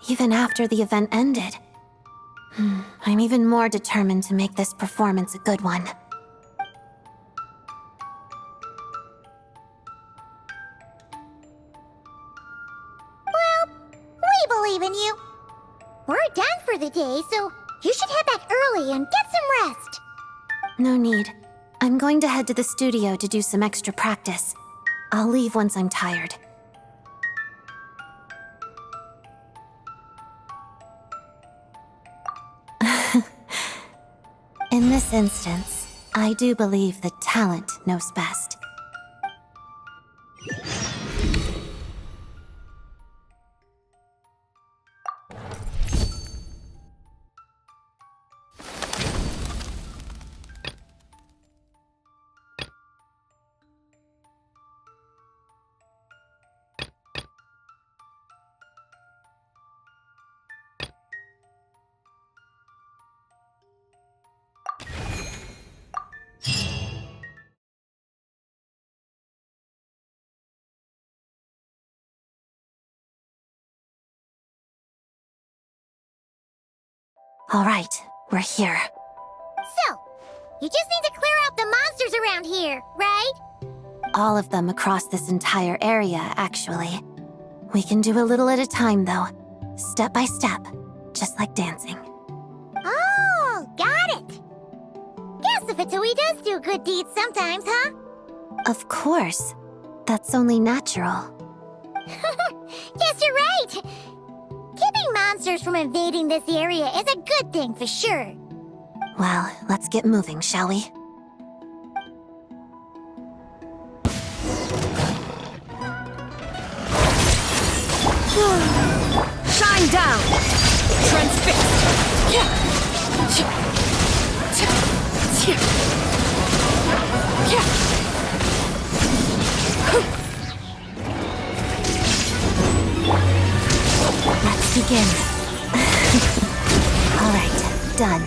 even after the event ended, I'm even more determined to make this performance a good one. we believe in you. We're done for the day, so you should head back early and get some rest. No need. I'm going to head to the studio to do some extra practice. I'll leave once I'm tired. In this instance, I do believe that talent knows best. All right, we're here. So, you just need to clear out the monsters around here, right? All of them across this entire area, actually. We can do a little at a time, though. Step by step, just like dancing. Oh, got it. Guess the Fatui does do good deeds sometimes, huh? Of course. That's only natural. Guess you're right. Keeping monsters from invading this area is a good thing for sure. Well, let's get moving, shall we? Shine down! Transfixed! Let's begin. All right, done.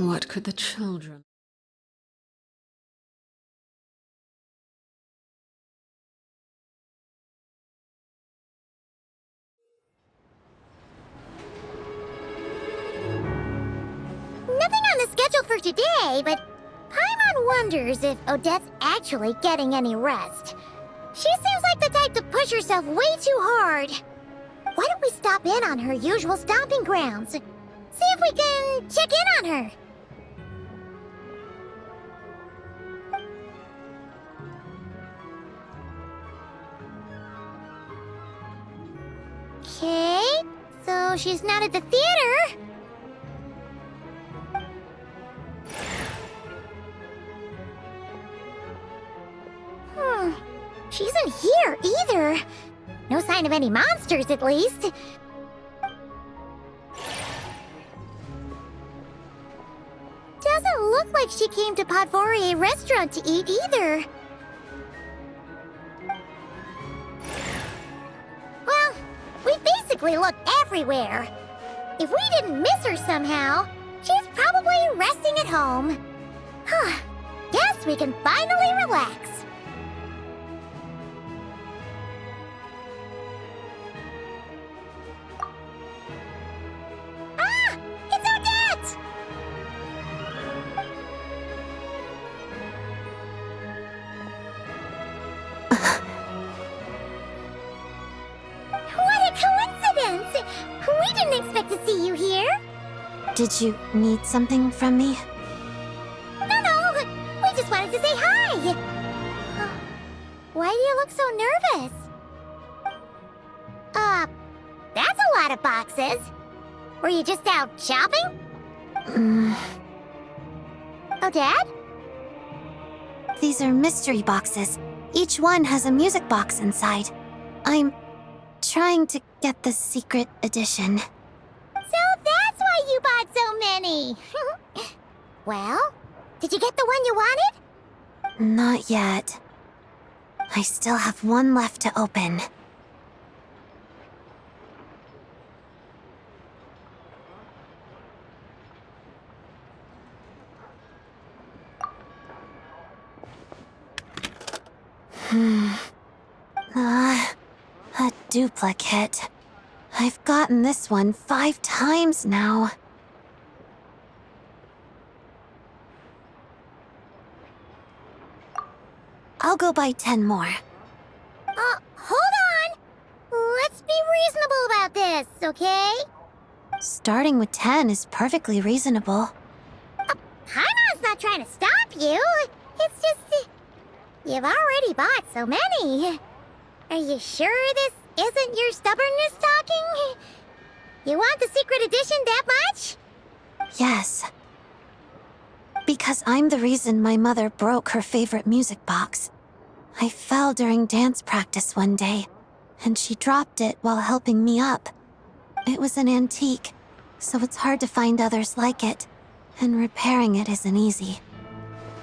What could the children... Nothing on the schedule for today, but Paimon wonders if Odette's actually getting any rest. She seems like the type to push herself way too hard. Why don't we stop in on her usual stomping grounds? See if we can check in on her. Okay, so she's not at the theater. She isn't here either. No sign of any monsters, at least. Doesn't look like she came to Podvorier restaurant to eat either. Well, we basically looked everywhere. If we didn't miss her somehow, she's probably resting at home. Guess we can finally relax. We didn't expect to see you here. Did you need something from me? No. We just wanted to say hi. Why do you look so nervous? That's a lot of boxes. Were you just out shopping? Oh, Dad? These are mystery boxes. Each one has a music box inside. I'm trying to get the secret edition. So that's why you bought so many. Well, did you get the one you wanted? Not yet. I still have one left to open. A duplicate. I've gotten this one 5 times now. I'll go buy 10 more. Hold on. Let's be reasonable about this, okay? Starting with 10 is perfectly reasonable. Paimon's not trying to stop you. It's just... you've already bought so many. Are you sure this isn't your stubbornness talking? You want the secret edition that much? Yes. Because I'm the reason my mother broke her favorite music box. I fell during dance practice one day, and she dropped it while helping me up. It was an antique, so it's hard to find others like it, and repairing it isn't easy.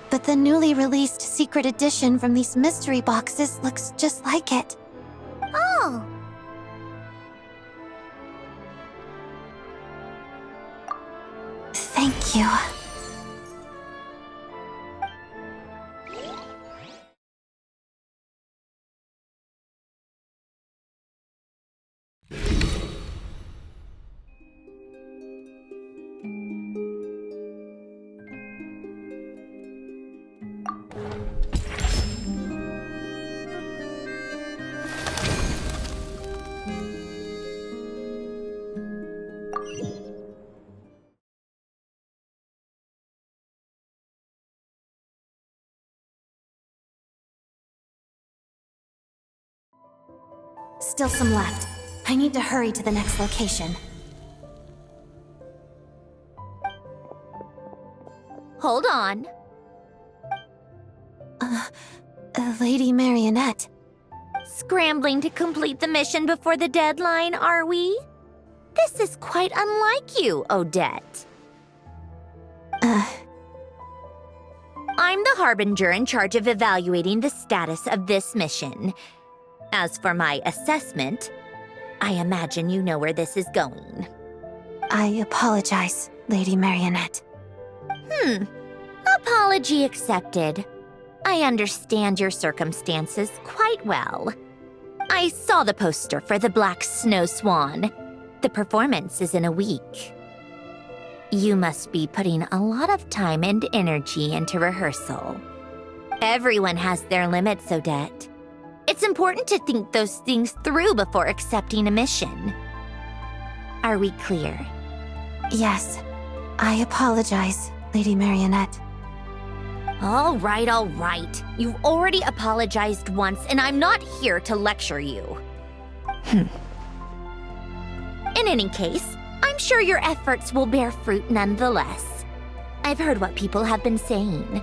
But the newly released secret edition from these mystery boxes looks just like it. Oh. Thank you. Still some left. I need to hurry to the next location. Hold on. Lady Marionette. Scrambling to complete the mission before the deadline, are we? This is quite unlike you, Odette. I'm the Harbinger in charge of evaluating the status of this mission. As for my assessment, I imagine you know where this is going. I apologize, Lady Marionette. Apology accepted. I understand your circumstances quite well. I saw the poster for the Black Snow Swan. The performance is in a week. You must be putting a lot of time and energy into rehearsal. Everyone has their limits, Odette. It's important to think those things through before accepting a mission. Are we clear? Yes. I apologize, Lady Marionette. All right. You've already apologized once, and I'm not here to lecture you. In any case, I'm sure your efforts will bear fruit nonetheless. I've heard what people have been saying.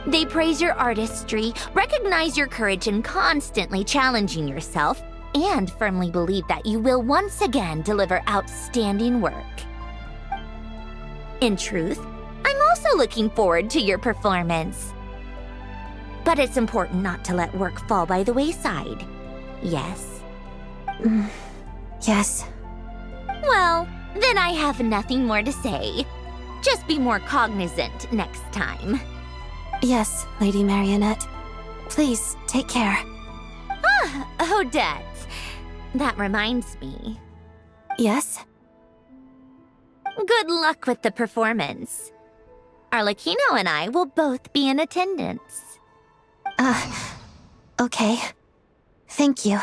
They praise your artistry, recognize your courage in constantly challenging yourself, and firmly believe that you will once again deliver outstanding work. In truth, I'm also looking forward to your performance. But it's important not to let work fall by the wayside. Yes? Yes. Well, then I have nothing more to say. Just be more cognizant next time. Yes, Lady Marionette. Please, take care. Odette. That reminds me. Yes? Good luck with the performance. Arlecchino and I will both be in attendance. Okay. Thank you.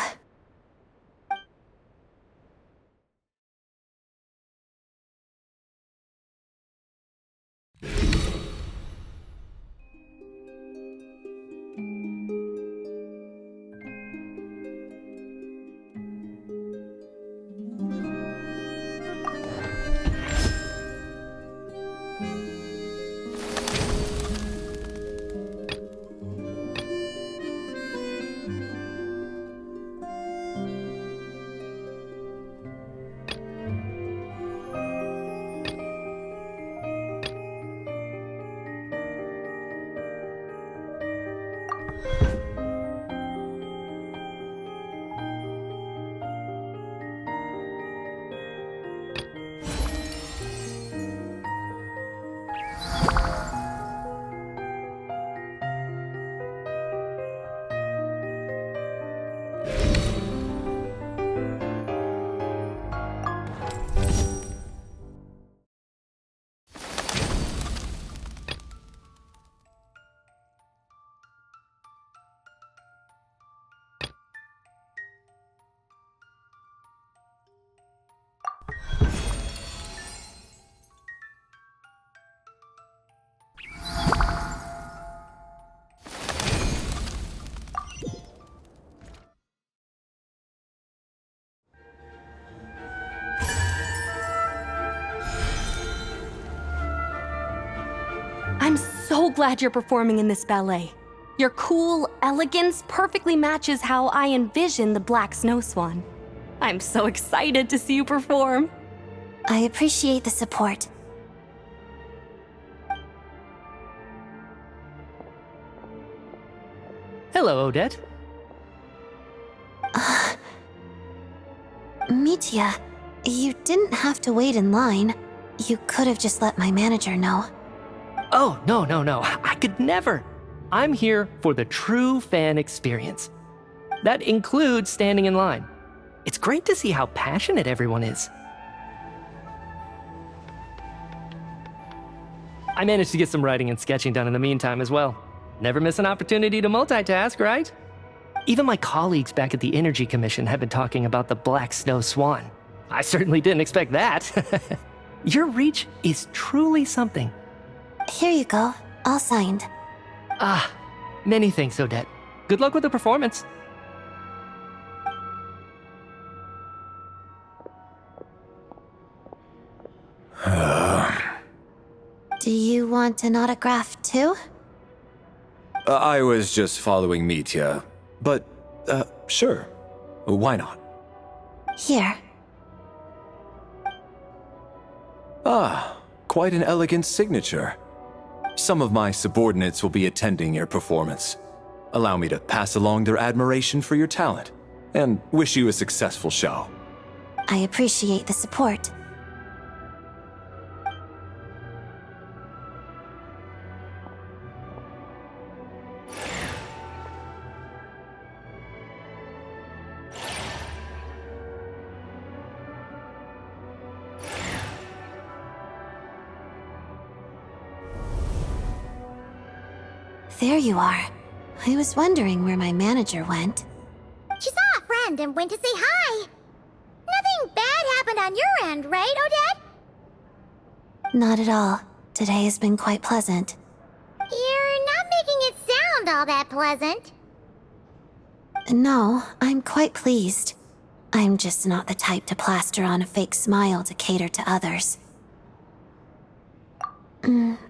I'm so glad you're performing in this ballet. Your cool elegance perfectly matches how I envision the Black Snow Swan. I'm so excited to see you perform. I appreciate the support. Hello, Odette. Mitya, you didn't have to wait in line. You could have just let my manager know. Oh, no. I could never. I'm here for the true fan experience. That includes standing in line. It's great to see how passionate everyone is. I managed to get some writing and sketching done in the meantime as well. Never miss an opportunity to multitask, right? Even my colleagues back at the Energy Commission have been talking about the Black Snow Swan. I certainly didn't expect that. Your reach is truly something. Here you go, all signed. Many thanks, Odette. Good luck with the performance. Do you want an autograph too? I was just following Mitya, but, sure. Why not? Here. Quite an elegant signature. Some of my subordinates will be attending your performance. Allow me to pass along their admiration for your talent, and wish you a successful show. I appreciate the support. there you are. I was wondering where my manager went. She saw a friend and went to say hi. Nothing bad happened on your end, right, Odette? Not at all. Today has been quite pleasant. You're not making it sound all that pleasant. No, I'm quite pleased. I'm just not the type to plaster on a fake smile to cater to others.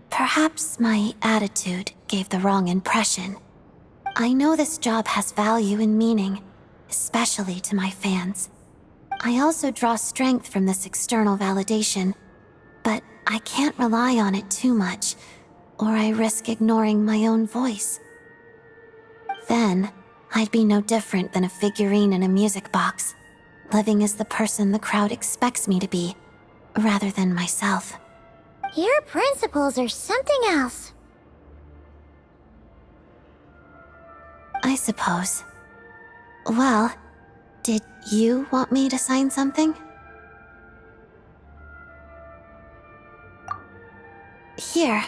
Perhaps my attitude gave the wrong impression. I know this job has value and meaning, especially to my fans. I also draw strength from this external validation, but I can't rely on it too much, or I risk ignoring my own voice. Then, I'd be no different than a figurine in a music box, living as the person the crowd expects me to be, rather than myself. Your principles are something else. I suppose. Well, did you want me to sign something? Here.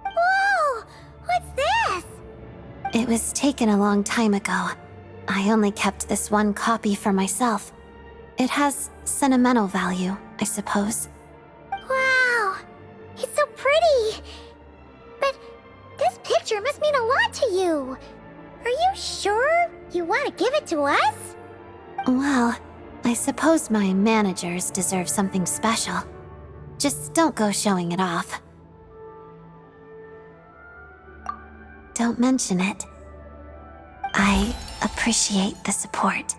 Whoa! What's this? It was taken a long time ago. I only kept this one copy for myself. It has sentimental value, I suppose. Wow! It's so pretty! But this picture must mean a lot to you. Are you sure you want to give it to us? Well, I suppose my managers deserve something special. Just don't go showing it off. Don't mention it. I appreciate the support.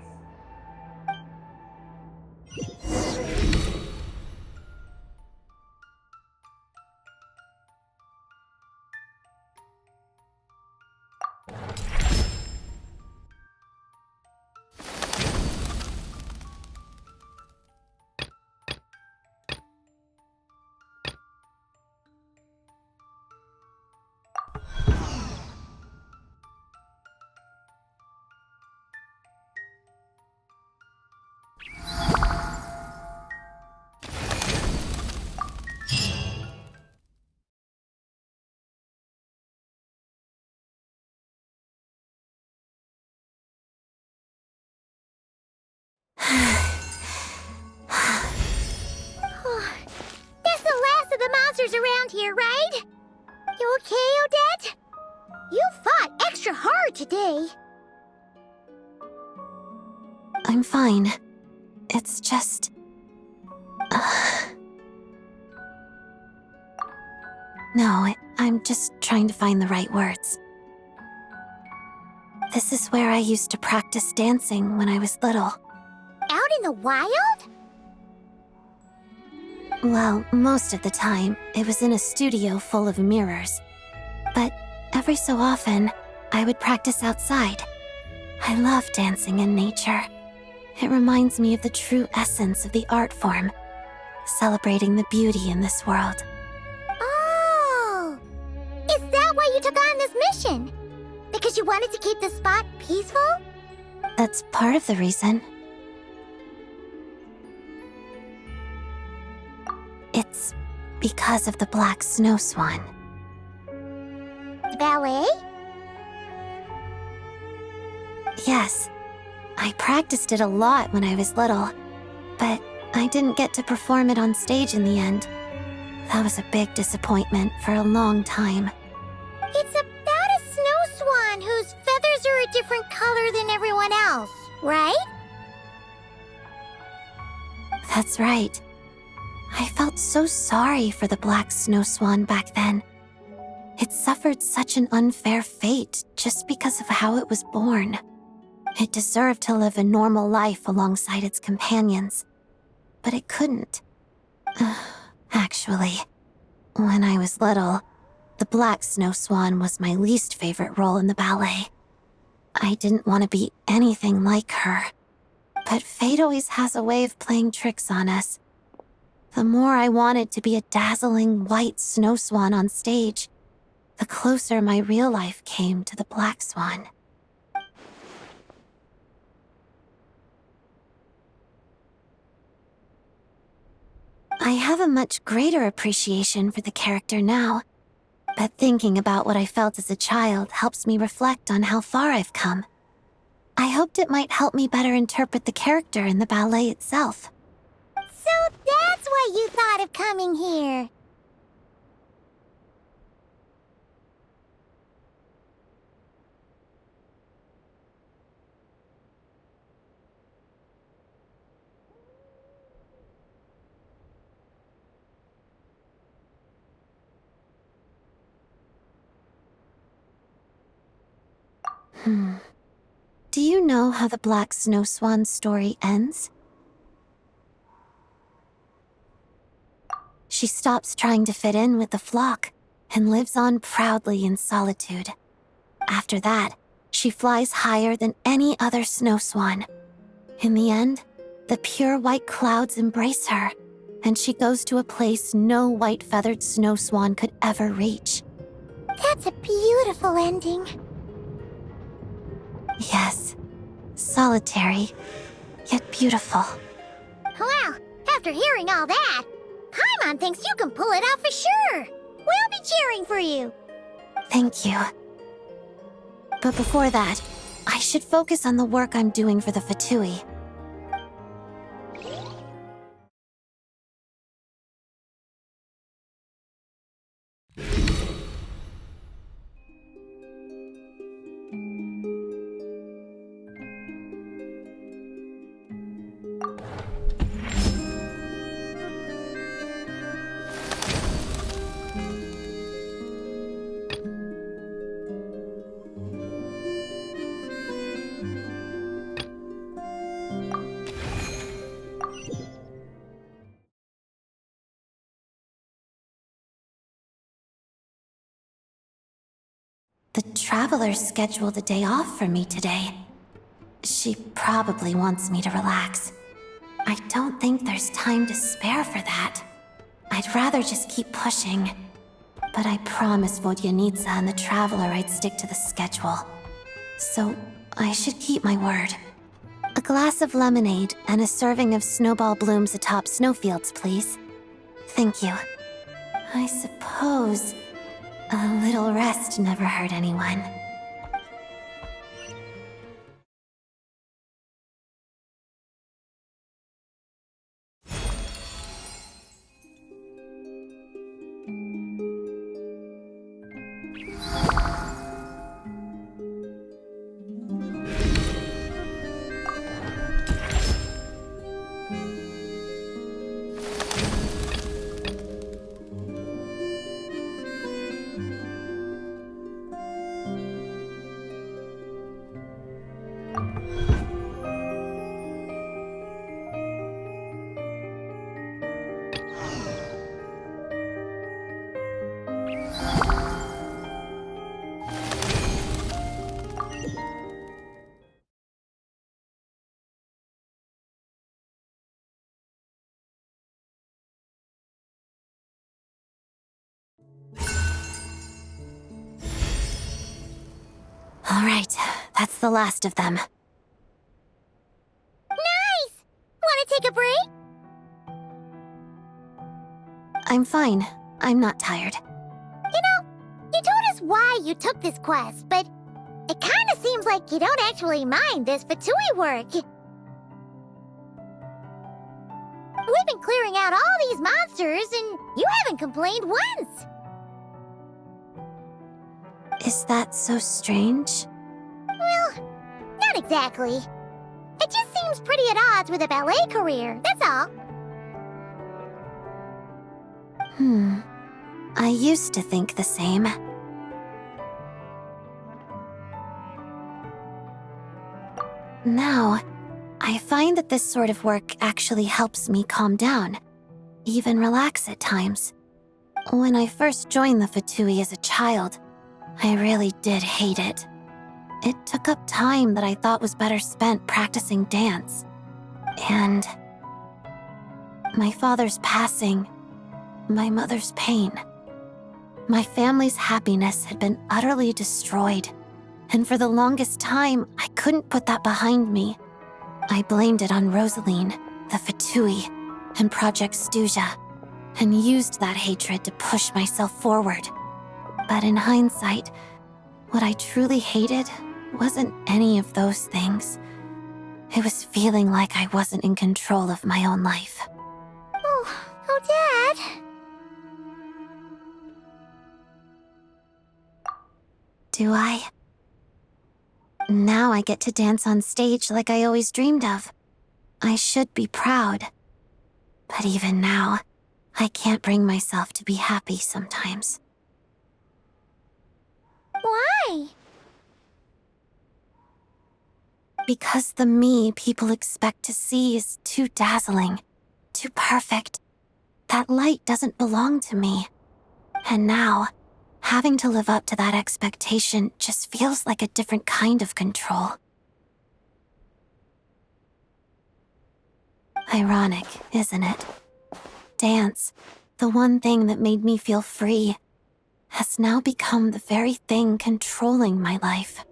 That's the last of the monsters around here, right? You okay, Odette? You fought extra hard today. I'm fine. It's just... No, I'm just trying to find the right words. This is where I used to practice dancing when I was little. Out in the wild? Well, most of the time, it was in a studio full of mirrors. But every so often, I would practice outside. I love dancing in nature. It reminds me of the true essence of the art form, celebrating the beauty in this world. Oh! Is that why you took on this mission? Because you wanted to keep the spot peaceful? That's part of the reason. It's because of the Black Snow Swan. The ballet? Yes. I practiced it a lot when I was little, but I didn't get to perform it on stage in the end. That was a big disappointment for a long time. It's about a snow swan whose feathers are a different color than everyone else, right? That's right. I felt so sorry for the Black Snow Swan back then. It suffered such an unfair fate just because of how it was born. It deserved to live a normal life alongside its companions, but it couldn't. Actually, when I was little, the Black Snow Swan was my least favorite role in the ballet. I didn't want to be anything like her, but fate always has a way of playing tricks on us. The more I wanted to be a dazzling white snow swan on stage, the closer my real life came to the Black Swan. I have a much greater appreciation for the character now. But thinking about what I felt as a child helps me reflect on how far I've come. I hoped it might help me better interpret the character in the ballet itself. So that's why you thought of coming here. Do you know how the Black Snow Swan story ends? She stops trying to fit in with the flock and lives on proudly in solitude. After that, she flies higher than any other snow swan. In the end, the pure white clouds embrace her, and she goes to a place no white-feathered snow swan could ever reach. That's a beautiful ending. Yes, solitary, yet beautiful. Well, after hearing all that, Paimon thinks you can pull it off for sure. We'll be cheering for you. Thank you. But before that, I should focus on the work I'm doing for the Fatui. The Traveler scheduled a day off for me today. She probably wants me to relax. I don't think there's time to spare for that. I'd rather just keep pushing. But I promised Vodyanitsa and the Traveler I'd stick to the schedule. So I should keep my word. A glass of lemonade and a serving of snowball blooms atop snowfields, please. Thank you. I suppose a little rest never hurt anyone. All right, that's the last of them. Nice! Want to take a break? I'm fine. I'm not tired. You know, you told us why you took this quest, but it kind of seems like you don't actually mind this Fatui work. We've been clearing out all these monsters, and you haven't complained once. Is that so strange? Well, not exactly. It just seems pretty at odds with a ballet career, that's all. I used to think the same. Now, I find that this sort of work actually helps me calm down, even relax at times. When I first joined the Fatui as a child, I really did hate it. It took up time that I thought was better spent practicing dance. And my father's passing, my mother's pain. My family's happiness had been utterly destroyed, and for the longest time, I couldn't put that behind me. I blamed it on Rosaline, the Fatui, and Project Stuja. and used that hatred to push myself forward. But in hindsight, what I truly hated wasn't any of those things. It was feeling like I wasn't in control of my own life. Oh, Dad. Do I? Now I get to dance on stage like I always dreamed of. I should be proud. But even now, I can't bring myself to be happy sometimes. Why? Because the me people expect to see is too dazzling, too perfect. That light doesn't belong to me. And now, having to live up to that expectation just feels like a different kind of control. Ironic, isn't it? Dance, the one thing that made me feel free, has now become the very thing controlling my life.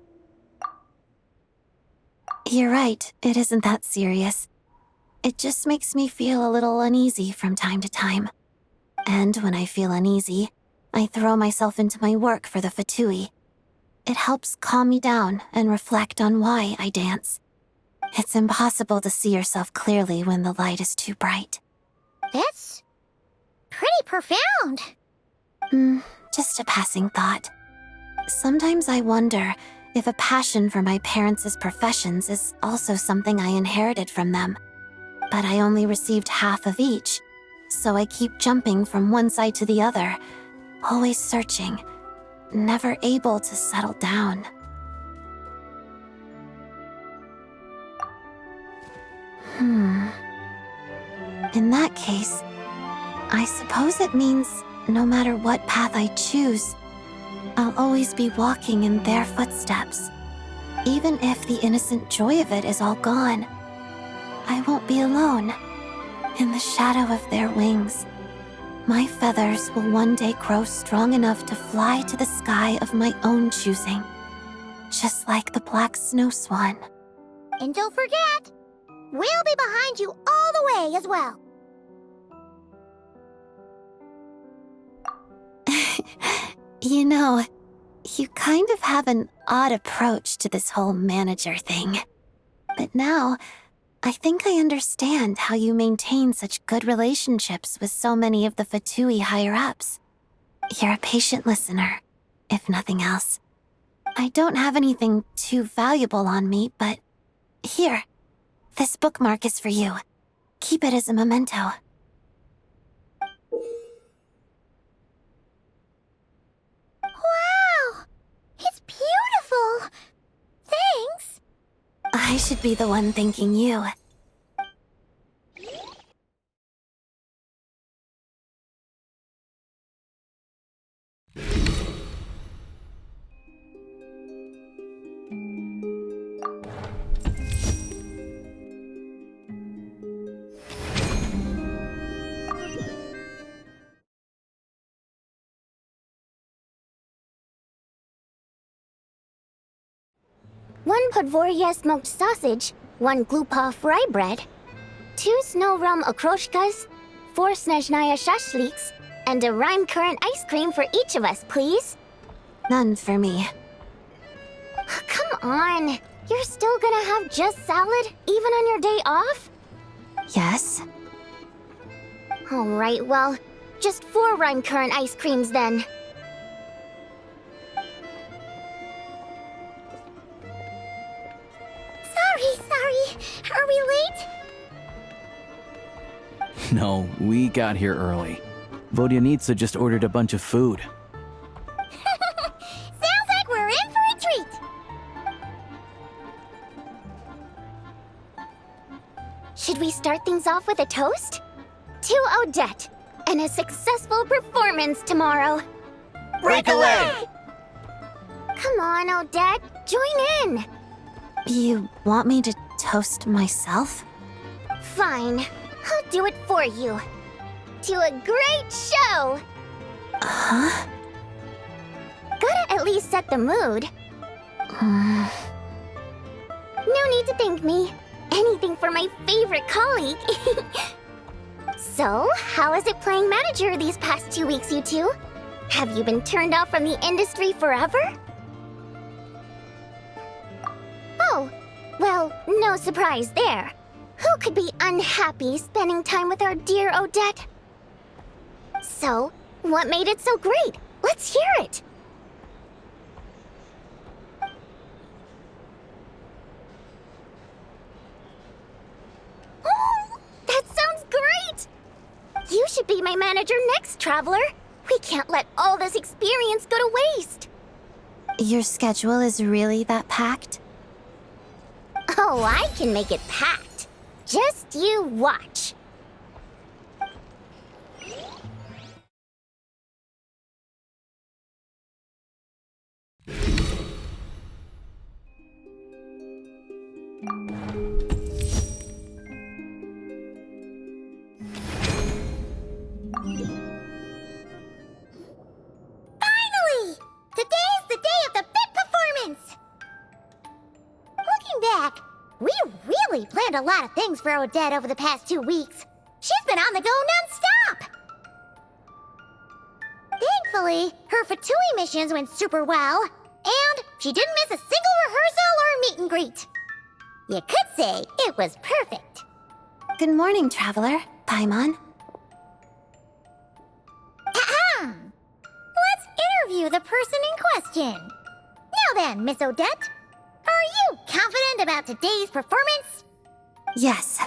You're right, it isn't that serious. It just makes me feel a little uneasy from time to time. And when I feel uneasy, I throw myself into my work for the Fatui. It helps calm me down and reflect on why I dance. It's impossible to see yourself clearly when the light is too bright. That's pretty profound. Just a passing thought. Sometimes I wonder if a passion for my parents' professions is also something I inherited from them. But I only received half of each, so I keep jumping from one side to the other, always searching, never able to settle down. In that case, I suppose it means no matter what path I choose, I'll always be walking in their footsteps. Even if the innocent joy of it is all gone, I won't be alone. In the shadow of their wings, my feathers will one day grow strong enough to fly to the sky of my own choosing, just like the black snow swan. And don't forget, we'll be behind you all the way as well. You know, you kind of have an odd approach to this whole manager thing. But now, I think I understand how you maintain such good relationships with so many of the Fatui higher-ups. You're a patient listener, if nothing else. I don't have anything too valuable on me, but here, this bookmark is for you. Keep it as a memento. Wow! It's beautiful! Thanks! I should be the one thanking you. One Podvoria smoked sausage, 1 glupa fry bread, 2 snow rum okroshkas, 4 Snezhnaya shashliks, and a rime currant ice cream for each of us, please. None for me. Come on, you're still gonna have just salad, even on your day off? Yes? Alright, well, just 4 rime currant ice creams then. Sorry. Are we late? No, we got here early. Vodyanitsa just ordered a bunch of food. Sounds like we're in for a treat. Should we start things off with a toast? To Odette, and a successful performance tomorrow. Break away! Come on, Odette, join in. You want me to toast myself? Fine, I'll do it for you. To a great show! Huh? Gotta at least set the mood. No need to thank me. Anything for my favorite colleague. So, how is it playing manager these past 2 weeks, you two? Have you been turned off from the industry forever? Oh, well, no surprise there. Who could be unhappy spending time with our dear Odette? So, what made it so great? Let's hear it! Oh, that sounds great! You should be my manager next, Traveler. We can't let all this experience go to waste. Your schedule is really that packed? Oh, I can make it packed. Just you watch. Finally! Today's the day of the fit performance! Looking back, we really planned a lot of things for Odette over the past 2 weeks. She's been on the go non-stop! Thankfully, her Fatui missions went super well, and she didn't miss a single rehearsal or meet and greet. You could say it was perfect. Good morning, Traveler. Paimon. Ahem! Let's interview the person in question. Now then, Miss Odette, are you confident about today's performance? Yes.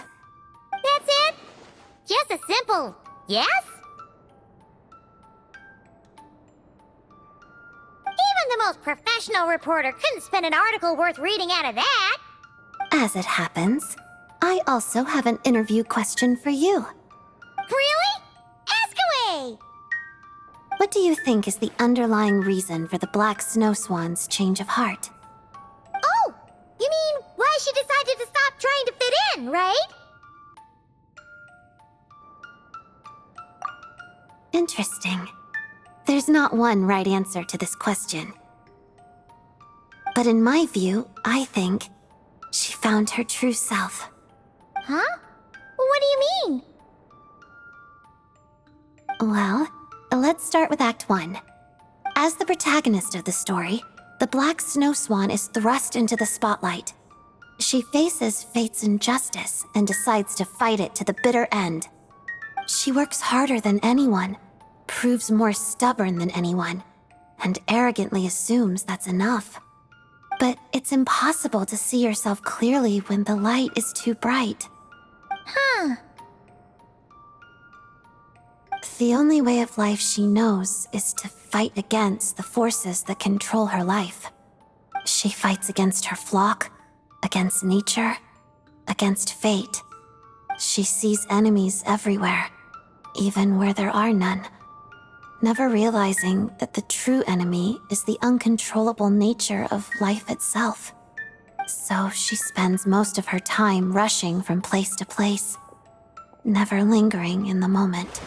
That's it? Just a simple yes? Even the most professional reporter couldn't spin an article worth reading out of that. As it happens, I also have an interview question for you. Really? Ask away! What do you think is the underlying reason for the Black Snow Swan's change of heart? Oh, you mean why she decided to stop trying to fit in, right? Interesting. There's not one right answer to this question. But in my view, I think she found her true self. Huh? What do you mean? Well, let's start with Act 1. As the protagonist of the story, the Black Snow Swan is thrust into the spotlight. She faces fate's injustice and decides to fight it to the bitter end. She works harder than anyone, proves more stubborn than anyone, and arrogantly assumes that's enough. But it's impossible to see yourself clearly when the light is too bright. Huh. The only way of life she knows is to fight against the forces that control her life. She fights against her flock, against nature, against fate. She sees enemies everywhere, even where there are none, never realizing that the true enemy is the uncontrollable nature of life itself. So she spends most of her time rushing from place to place, never lingering in the moment.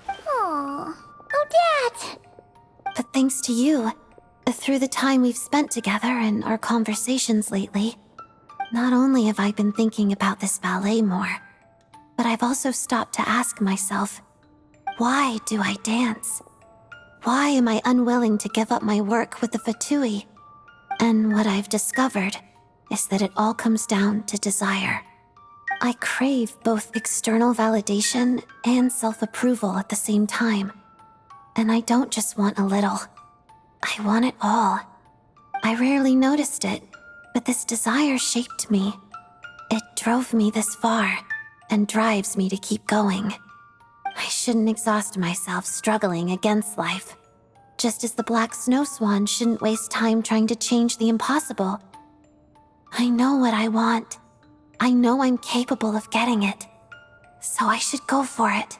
Aw, Odette! But thanks to you, through the time we've spent together and our conversations lately, not only have I been thinking about this ballet more, but I've also stopped to ask myself, why do I dance? Why am I unwilling to give up my work with the Fatui? And what I've discovered is that it all comes down to desire. I crave both external validation and self-approval at the same time. And I don't just want a little. I want it all. I rarely noticed it, but this desire shaped me. It drove me this far, and drives me to keep going. I shouldn't exhaust myself struggling against life. Just as the Black Snow Swan shouldn't waste time trying to change the impossible. I know what I want. I know I'm capable of getting it. So I should go for it.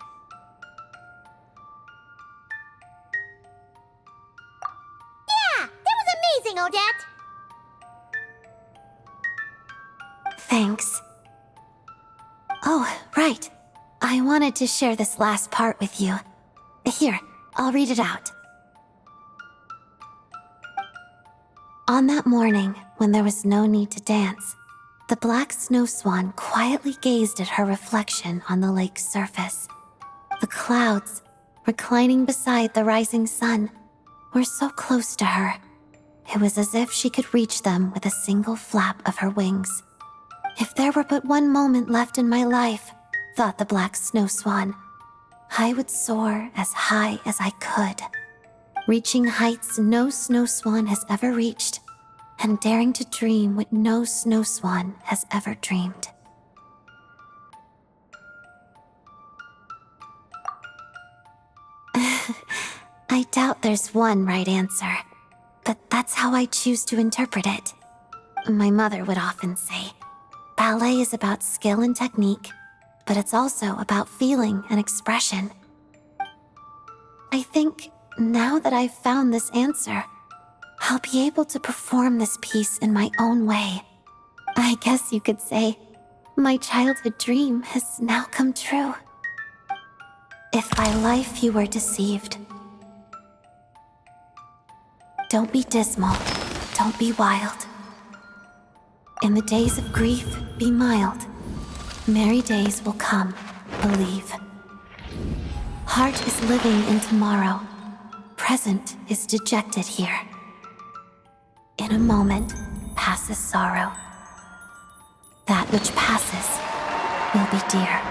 Yeah, that was amazing, Odette! Thanks. Oh, right. I wanted to share this last part with you. Here, I'll read it out. On that morning, when there was no need to dance, the black snow swan quietly gazed at her reflection on the lake's surface. The clouds, reclining beside the rising sun, were so close to her. It was as if she could reach them with a single flap of her wings. If there were but one moment left in my life, thought the black snow swan, I would soar as high as I could, reaching heights no snow swan has ever reached, and daring to dream what no snow swan has ever dreamed. I doubt there's one right answer, but that's how I choose to interpret it. My mother would often say, ballet is about skill and technique, but it's also about feeling and expression. I think now that I've found this answer, I'll be able to perform this piece in my own way. I guess you could say, my childhood dream has now come true. If by life you were deceived, don't be dismal, don't be wild. In the days of grief, be mild. Merry days will come, believe. Heart is living in tomorrow. Present is dejected here. In a moment passes sorrow. That which passes will be dear.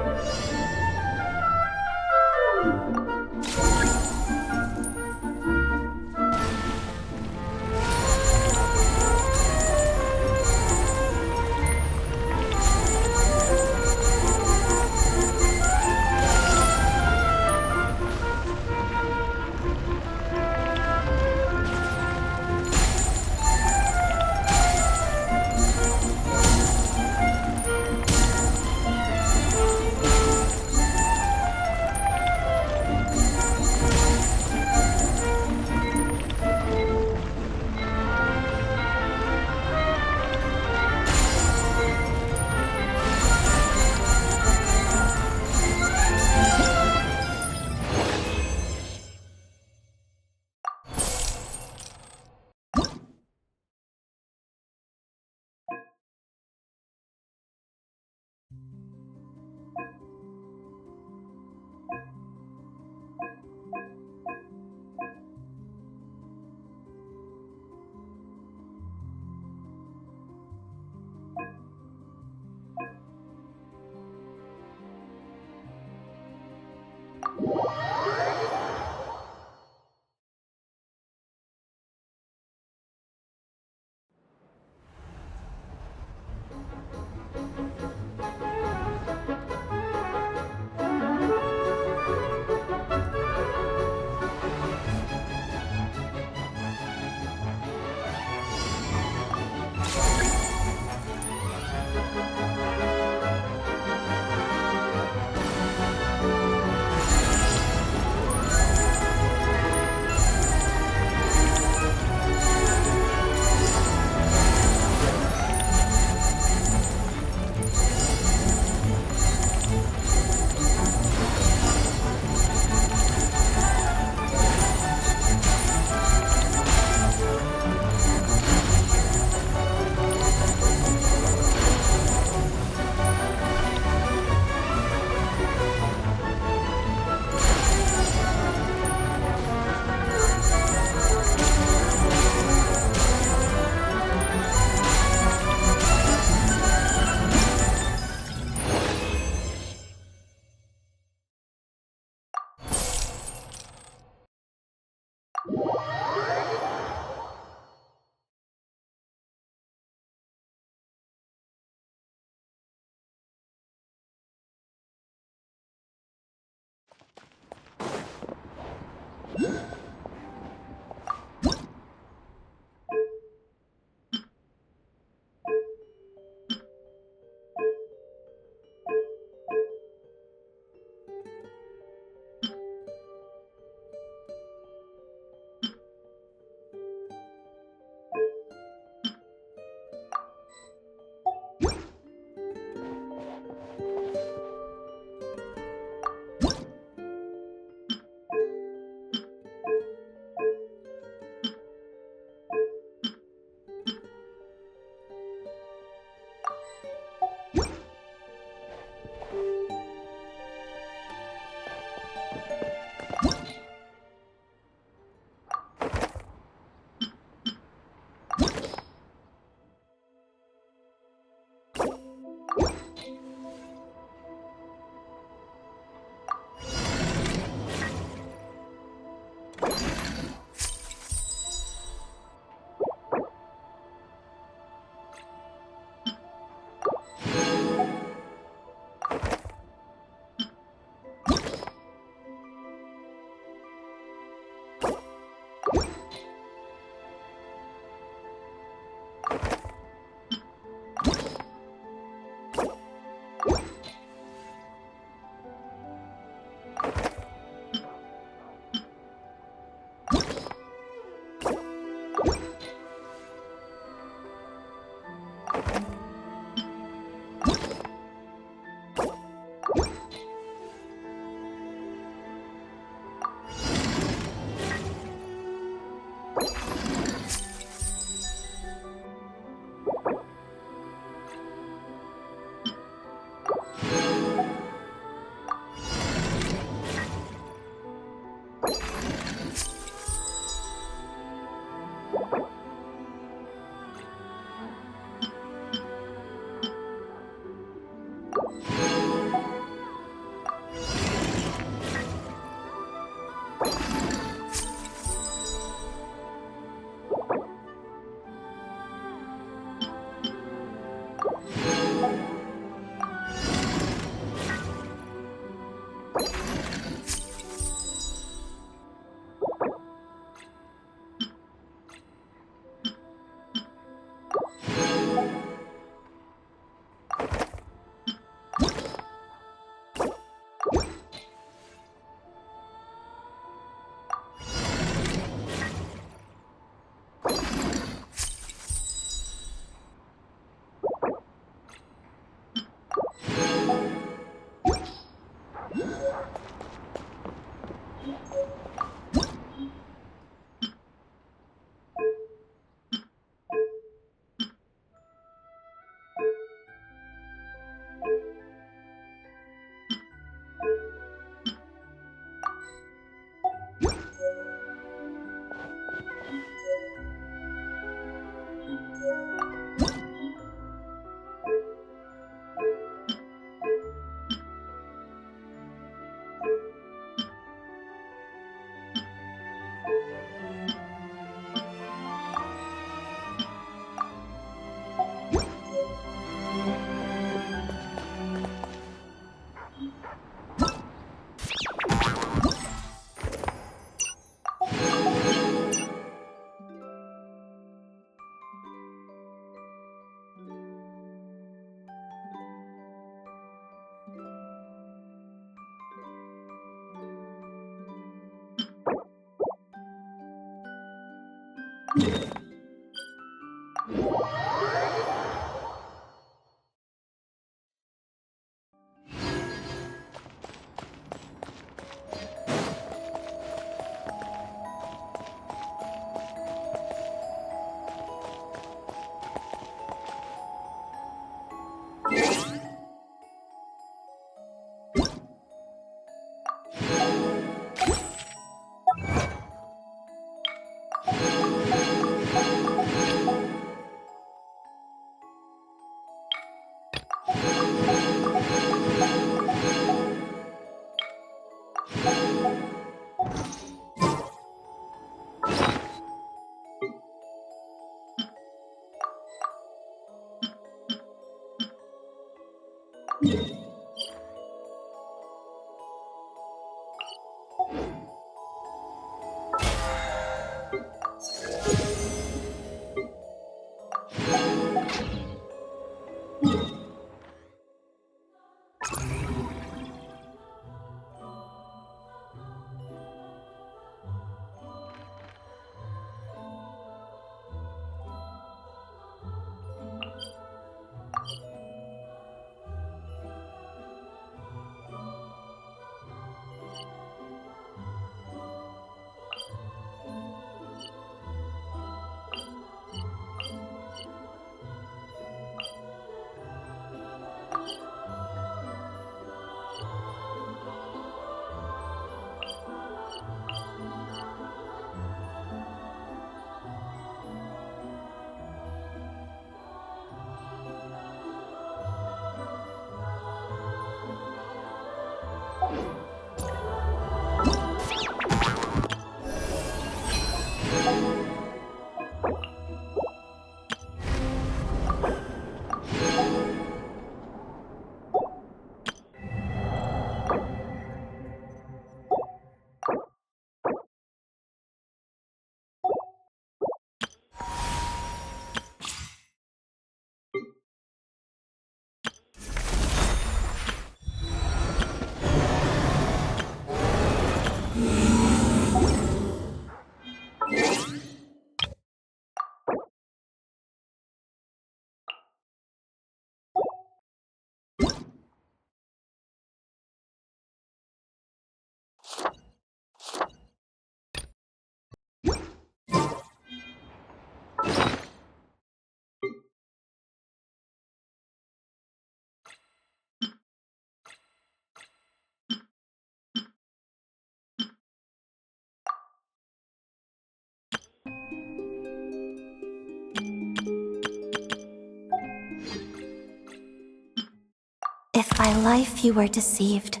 If by life you were deceived,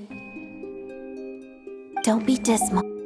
don't be dismal.